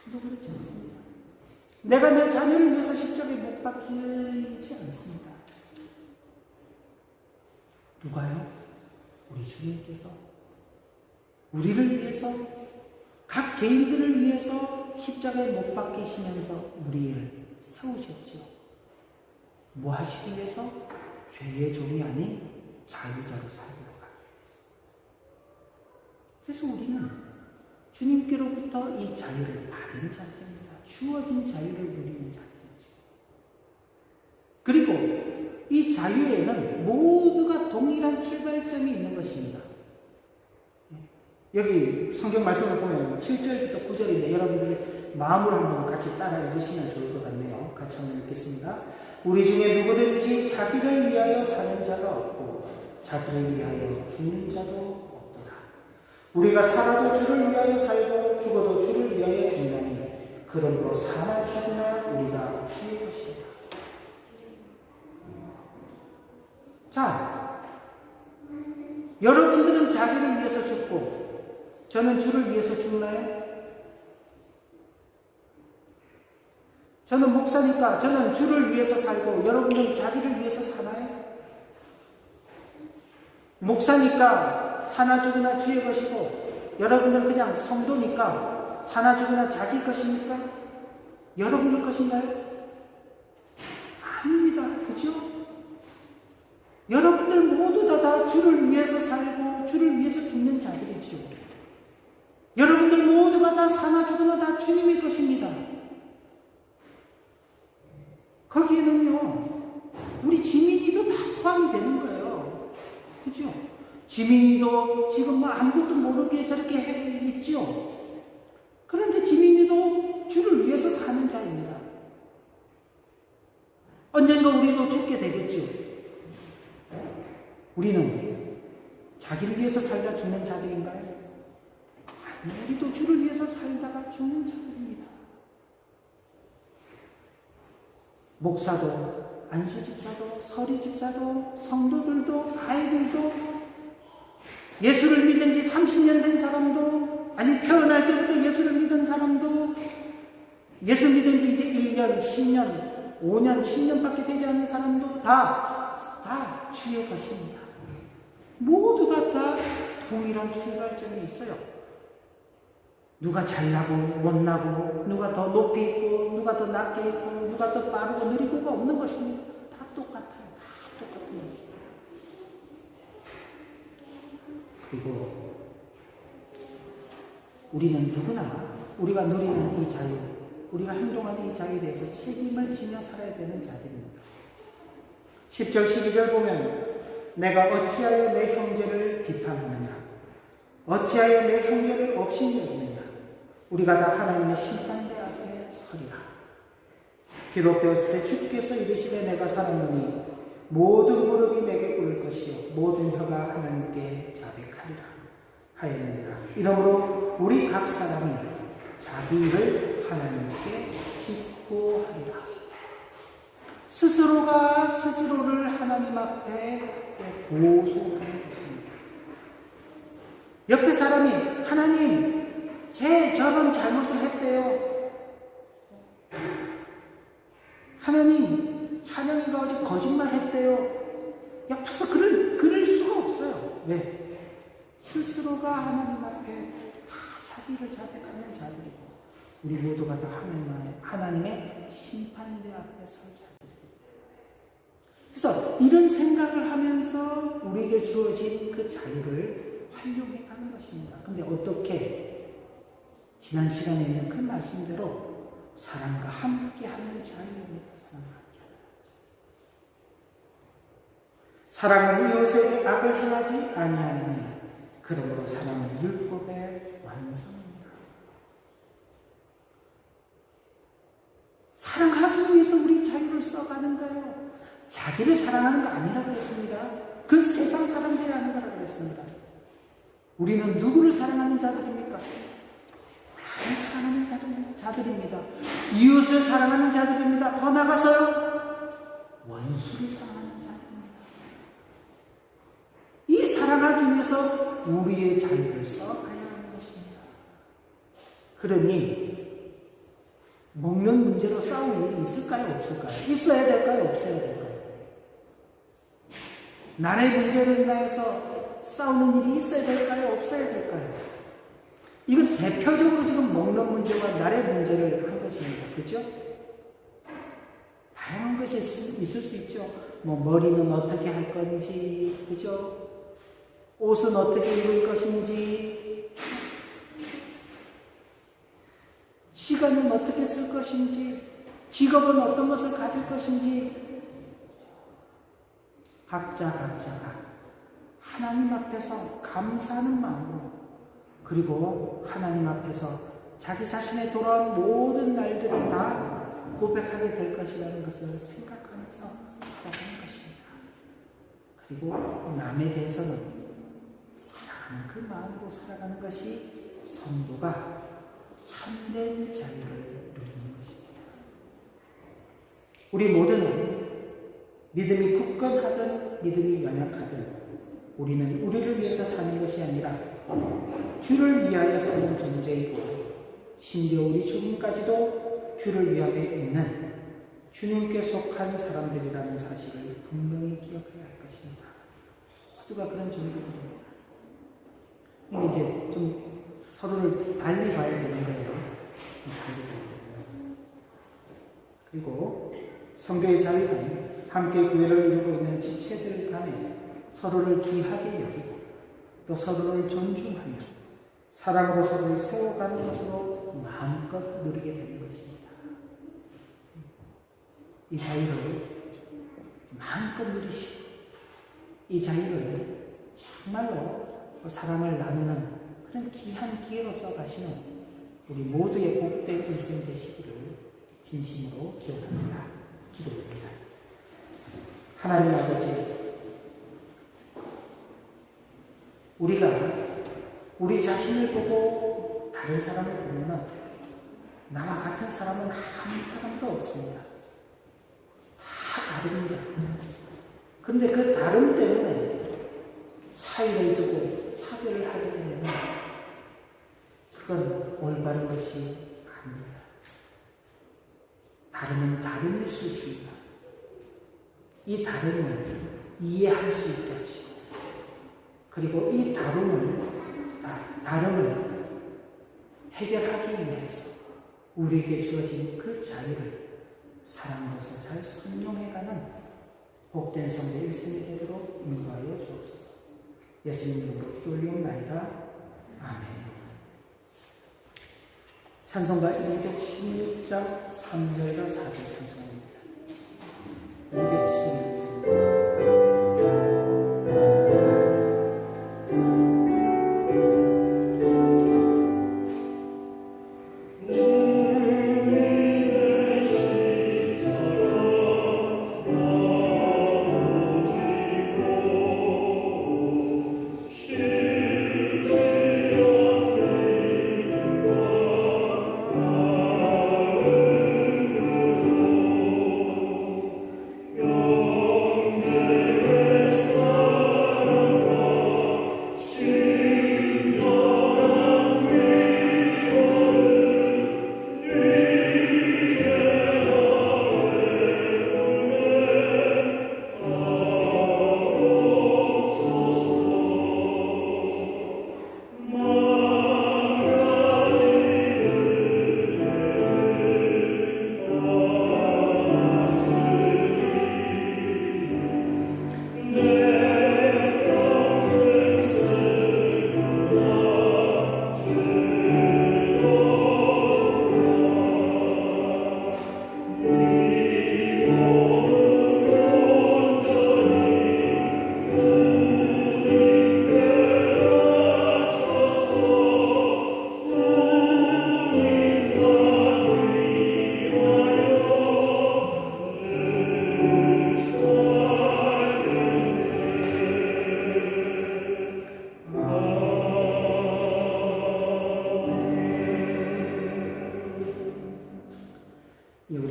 아무도 그렇지 않습니다. 내가 내 자녀를 위해서 십자가에 못 박히지 않습니다. 누가요? 우리 주님께서 우리를 위해서, 각 개인들을 위해서 십자가에 못 박히시면서 우리를 세우셨죠. 뭐 하시기 위해서? 죄의 종이 아닌 자유자로 살기로 하기 위해서. 그래서 우리는 주님께로부터 이 자유를 받은 자들입니다. 주어진 자유를 누리는 자들이죠. 그리고 이 자유에는 모두가 동일한 출발점이 있는 것입니다. 여기 성경 말씀을 보면 7절부터 9절인데 여러분들이 마음으로 한번 같이 따라 읽으시면 좋을 것 같네요. 같이 한번 읽겠습니다. 우리 중에 누구든지 자기를 위하여 사는 자가 없고 자기를 위하여 죽는 자도 없도다. 우리가 살아도 주를 위하여 살고 죽어도 주를 위하여 죽나니 그러므로 사나 죽으나 우리가 주의 것이다. 자, 여러분들은 자기를 위해서 죽고 저는 주를 위해서 죽나요? 저는 목사니까 저는 주를 위해서 살고 여러분은 자기를 위해서 사나요? 목사니까 사나 죽으나 주의 것이고 여러분은 그냥 성도니까 사나 죽으나 자기 것입니까? 여러분의 것인가요? 아닙니다. 그죠? 여러분들 모두 다 주를 위해서 살고 주를 위해서 죽는 자들이죠. 여러분들 모두가 다 사나 죽으나 다 주님의 것입니다. 거기에는요, 우리 지민이도 다 포함이 되는 거예요. 그죠? 지민이도 지금 뭐 아무것도 모르게 저렇게 있죠? 그런데 지민이도 주를 위해서 사는 자입니다. 언젠가 우리도 죽게 되겠죠? 우리는 자기를 위해서 살다 죽는 자들인가요? 아니, 우리도 주를 위해서 살다가 죽는 자들입니다. 목사도, 안수 집사도, 서리 집사도, 성도들도, 아이들도, 예수를 믿은 지 30년 된 사람도, 아니 태어날 때부터 예수를 믿은 사람도, 예수 믿은 지 이제 1년, 10년, 5년, 10년밖에 되지 않은 사람도 다 주의 것입니다. 모두가 다 동일한 출발점이 있어요. 누가 잘나고 못나고, 누가 더 높이 있고 누가 더 낮게 있고 누가 더 빠르고 느리고가 없는 것입니다. 다 똑같아요. 다 똑같은 것입니다. 그리고 우리는 누구나 우리가 누리는 이 자유, 우리가 행동하는 이 자유에 대해서 책임을 지며 살아야 되는 자들입니다. 10절 12절 보면 내가 어찌하여 내 형제를 비판하느냐, 어찌하여 내 형제를 업신여기느냐, 우리가 다 하나님의 심판대 앞에 서리라. 기록되었을 때 주께서 이르시되 내가 살았노니 모든 무릎이 내게 꿇을 것이요 모든 혀가 하나님께 자백하리라 하였느니라. 이러므로 우리 각 사람이 자기 일을 하나님께 짓고 하리라. 스스로가 스스로를 하나님 앞에 고소하는 것입니다. 옆에 사람이 하나님 저런 잘못을 했대요. 하나님 찬영이가 어제 거짓말 했대요. 옆에서 그럴 수가 없어요. 왜? 스스로가 하나님 앞에 다 자기를 자백하는 자들이고 우리 모두가 다 하나님의 심판대 앞에 설 자들이기 때문에, 그래서 이런 생각을 하면서 우리에게 주어진 그 자유를 활용해 가는 것입니다. 근데 어떻게? 지난 시간에 있는 그 말씀대로 사랑과 함께하는 자유입니다. 사랑은 이웃에게 악을 행하지 아니하느니 그러므로 사랑은 율법의 완성이니라. 사랑하기 위해서 우리 자유를 써가는 거예요. 자기를 사랑하는 거 아니라고 했습니다. 그 세상 사람들이 아니라고 했습니다. 우리는 누구를 사랑하는 자들입니까? 나를 사랑하는 자들입니다. 이웃을 사랑하는 자들입니다. 더 나아가서요, 원수를 사랑하는 자들입니다. 이 사랑하기 위해서 우리의 자유를 써가야 하는 것입니다. 그러니 먹는 문제로 싸울 일이 있을까요? 없을까요? 있어야 될까요? 없어야 될까요? 나라의 문제로 인하여서 싸우는 일이 있어야 될까요? 없어야 될까요? 이건 대표적으로 지금 먹는 문제와 나라의 문제를 한 것입니다. 그렇죠? 다양한 것이 있을 수 있죠. 뭐 머리는 어떻게 할 건지, 그죠? 옷은 어떻게 입을 것인지, 시간은 어떻게 쓸 것인지, 직업은 어떤 것을 가질 것인지, 각자가 하나님 앞에서 감사하는 마음으로, 그리고 하나님 앞에서 자기 자신의 돌아온 모든 날들을 다 고백하게 될 것이라는 것을 생각하면서 살아가는 것입니다. 그리고 남에 대해서는 사랑하는 하는 그 마음으로 살아가는 것이 성도가 참된 자유를 누리는 것입니다. 우리 모두는 믿음이 굳건하든 믿음이 연약하든 우리는 우리를 위해서 사는 것이 아니라 주를 위하여 사는 존재이고 심지어 우리 죽음까지도 주를 위하여 있는 주님께 속한 사람들이라는 사실을 분명히 기억해야 할 것입니다. 모두가 그런 존재들입니다. 이게 이제 좀 서로를 달리 봐야 되는 거예요. 그리고 성교의 자유는 함께 교회를 이루고 있는 지체들 간에 서로를 귀하게 여기고 또 서로를 존중하며 사랑으로 서로를 세워가는 것으로 마음껏 누리게 되는 것입니다. 이 자유를 마음껏 누리시고 이 자유를 정말로 사랑을 나누는 그런 귀한 기회로 써가시는 우리 모두의 복된 일생 되시기를 진심으로 기원합니다. 기도합니다. 하나님 아버지, 우리가 우리 자신을 보고 다른 사람을 보면 나와 같은 사람은 한 사람도 없습니다. 다 다릅니다. 그런데 그 다름 때문에 차이를 두고 차별을 하게 되면 그건 올바른 것이 아닙니다. 다름은 다름일 수 있습니다. 이 다름을 이해할 수 있게 하시고 그리고 이 다름을 해결하기 위해서 우리에게 주어진 그 자유를 사랑으로서 잘 선용해가는 복된 성도 일생이 되도록 인도하여 주옵소서. 예수님 이름으로 기도 올리옵나이다. 아멘. 찬송가 216장 3절과 4절 찬송입니다. 216.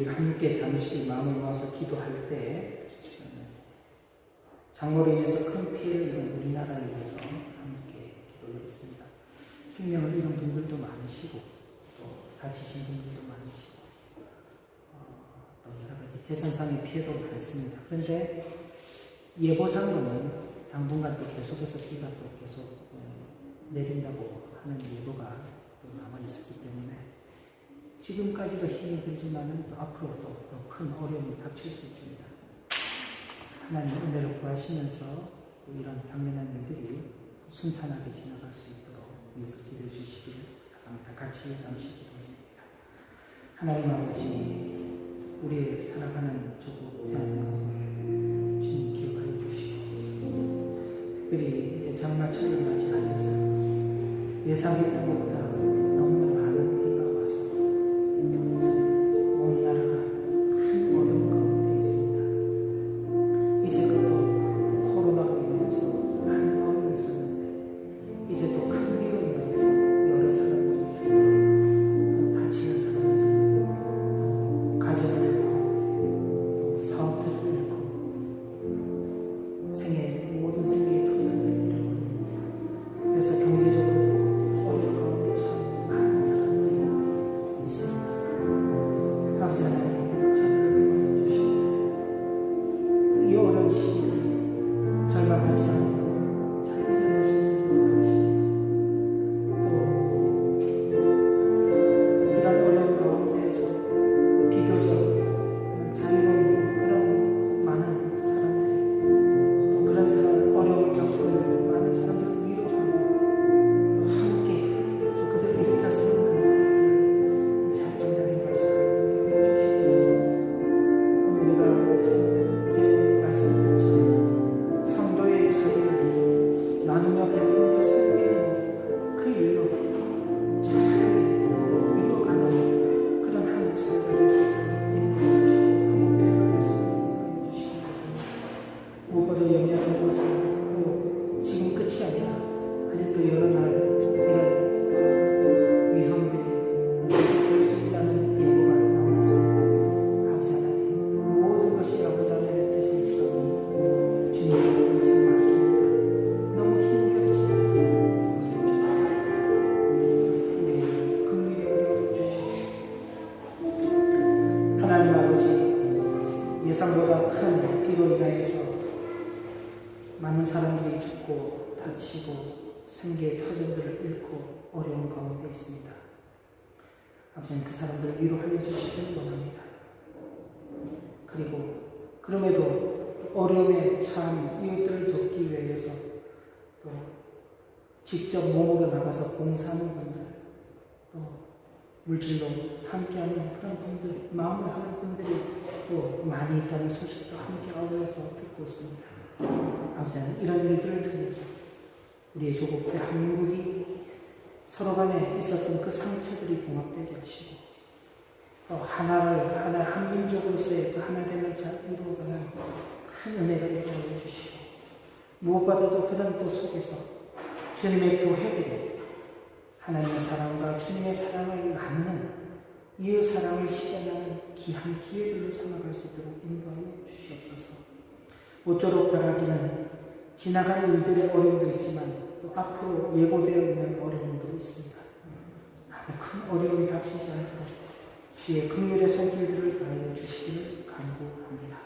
우리가 함께 잠시 마음을 모아서 기도할 때 장로로 인해서 큰 피해를 입은 우리나라를 위해서 함께 기도하겠습니다. 생명을 잃은 분들도 많으시고 또 다치신 분들도 많으시고 또 여러 가지 재산상의 피해도 많습니다. 그런데 예보상으로는 당분간 또 계속해서 비가 또 계속 내린다고 하는 예보가 또 남아있었기 때문에 지금까지도 힘이 들지만은 또 앞으로도 더 큰 어려움이 닥칠 수 있습니다. 하나님 은혜를 구하시면서 또 이런 당면한 일들이 순탄하게 지나갈 수 있도록 위해서 기도해 주시기를 바랍니다. 같이 잠시 기도합니다. 하나님 아버지, 우리의 살아가는 조국 대한민국 주님 기억하여 주시고 특별히 이제 장마철을 맞이하면서 예상했던 것보다 너무나 많은 비가 와서 온 나라가 큰 어려움 가운데 있습니다. 이제 그것도 코로나로 인해서 많은 어려움이 있었는데 이제 허락하지 않고 자기의 모습을 보여주시고 또 이런 어려운 가운데에서 비교적 자유로운 그런 많은 사람들이 또 그런 사람 어려움을 겪는 많은 사람들을 위로하고 또 함께 또 그들을 일으켜 세우는 그들을 사역장에 가서 주시옵소서. 우리가 배운 말씀처럼 성도의 자유를 나누며 베풀며 섬기는 그 일로 잘 이루어가는 그런 한국 사회가 될 수 있도록 인도해 주시고 한국 교회가 될 수 있도록 인도해 주시고 무엇보다 염려하는 것은 지금 끝이 아니라 아직도 여러 날 이런 위험들이 될 수 있다는 예고가 나와 있습니다. 아버지 하나님 모든 것이 아버지 하나님의 뜻에 있사오니 주님의 것을 맡깁니다. 너무 힘겹지 않게 우리를 긍휼히 여겨 주시옵소서. 하나님 아버지 예상보다 큰 비로 인하여서 많은 사람들이 죽고 다치고 생계의 터전들을 잃고 어려운 가운데 있습니다. 아버지는 그 사람들을 위로하여 주시길 원합니다. 그리고 그럼에도 어려움에 처한 이웃들을 돕기 위해서 또 직접 몸으로 나가서 봉사하는 분들 또 물질로 함께하는 그런 분들 마음을 하는 분들이 또 많이 있다는 소식도 함께 어울려서 듣고 있습니다. 아버지는 이런 일들을 통해서 우리의 조국 대한민국이 서로 간에 있었던 그 상처들이 봉합되게 하시고 또 하나를 한민족으로서의 그 하나됨을 잘 이루어가는 큰 은혜가 일어나 주시고 무엇보다도 그런 또 속에서 주님의 교회들이 하나님의 사랑과 주님의 사랑을 나누는 이웃 사랑을 실현하는 귀한 기회들로 삼아갈 수 있도록 인도하여 주시옵소서. 모쪼록 바라기는 지나가는 일들의 어려움도 있지만 또 앞으로 예고되어 있는 어려움도 있습니다. 아무 큰 어려움이 닥치지 않도록 주의 긍휼의 손길들을 다하여 주시기를 간구합니다.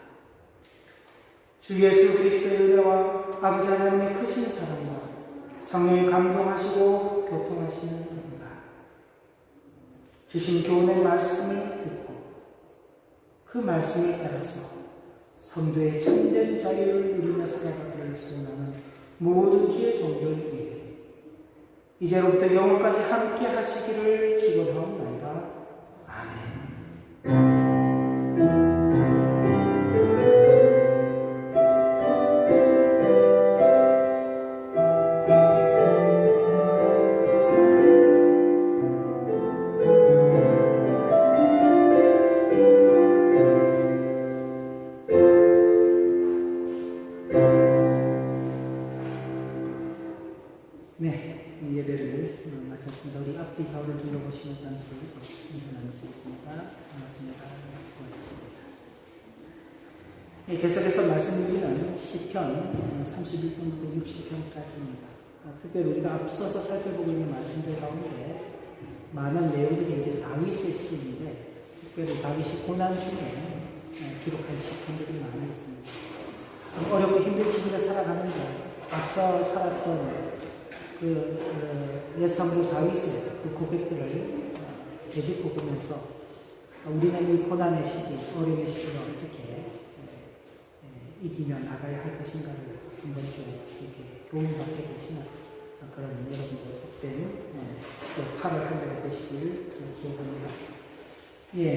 주 예수 그리스도의 은혜와 아버지 하나님의 크신 사랑과 성령이 감동하시고 교통하시는 은혜가 주신 교훈의 말씀을 듣고 그 말씀을 따라서 성도의 참된 자유를 누리며 살아가기를 소원하는 모든 주의 종들 위해 이제로부터 영원까지 함께 하시기를 축원하옵나이다. 아멘. 네, 예배를 마쳤습니다. 우리 앞뒤 좌우를 둘러보시면서 잠시 인사 나누시겠습니다. 반갑습니다. 수고하셨습니다. 네, 계속해서 말씀드리는 시편 31편부터 60편까지입니다. 특별히 우리가 앞서서 살펴보고 있는 말씀들 가운데 많은 내용들이 이제 다윗의 시인인데 특별히 다윗이 고난 중에 기록한 시편들이 많아 있습니다. 어렵고 힘든 시기를 살아가는데 앞서 살았던 옛 성부 다윗의 그 고백들을 되짚어 보면서 우리는 이 고난의 시기, 어려움의 시기를 어떻게 이기며 나가야 할 것인가를 한 번쯤 이렇게 교훈받게 되시는 그런 여러분들 복된 또 8월 한 달이 되시길 기원합니다. 예,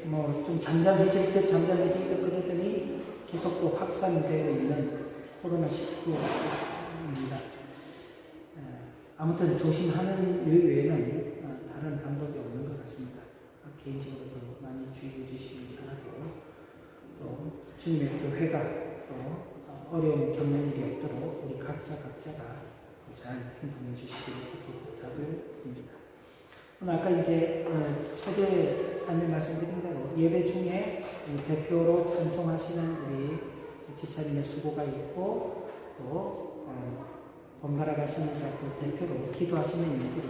뭐 좀 잠잠해질 듯 그러더니 계속 또 확산되어 있는 코로나19입니다. 아무튼 조심하는 일 외에는 다른 방법이 없는 것 같습니다. 개인적으로도 많이 주의해 주시기 바라고 또 주님의 교회가 또 어려운 겪는 일이 없도록 우리 각자가 잘 행동해 주시기를 이렇게 부탁을 드립니다. 오늘 아까 이제 서두에 안내 말씀드린 대로 예배 중에 대표로 찬송하시는 우리 집사님의 수고가 있고 또 번갈아 가시면서 또 대표로 기도하시는 일들이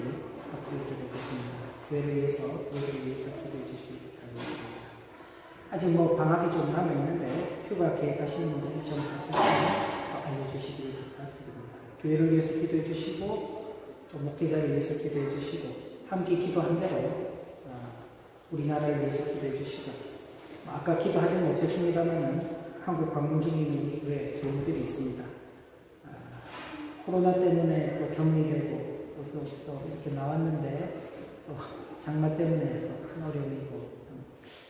앞으로 있게 될 것입니다. 교회를 위해서 기도해 주시기 부탁드립니다. 아직 방학이 좀 남아있는데 휴가 계획하시는 분들 일정 알려주시길 교회를 위해서 기도해 주시고 또 목회자를 위해서 기도해 주시고 함께 기도한 대로 우리나라를 위해서 기도해 주시고 아까 기도하지 못했습니다만은 한국 방문 중에 있는 교회 교우들이 있습니다. 코로나 때문에 또 격리되고 또 이렇게 나왔는데 또 장마 때문에 또 큰 어려움이고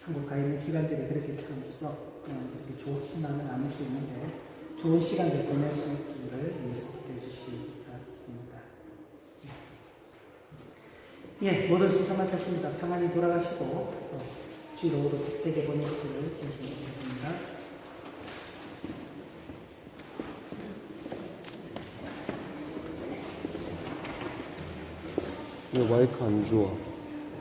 한국 가 있는 기관들이 그렇게 참 썩 그렇게 좋지만은 않을 수 있는데 좋은 시간을 보낼 수 있기를 위해서 기도해 주시기 바랍니다. 예, 모든 순서 마쳤습니다. 평안히 돌아가시고 또 주로 덕되게 보내시기를 진심으로 바랍니다. 왜 마이크 안 좋아?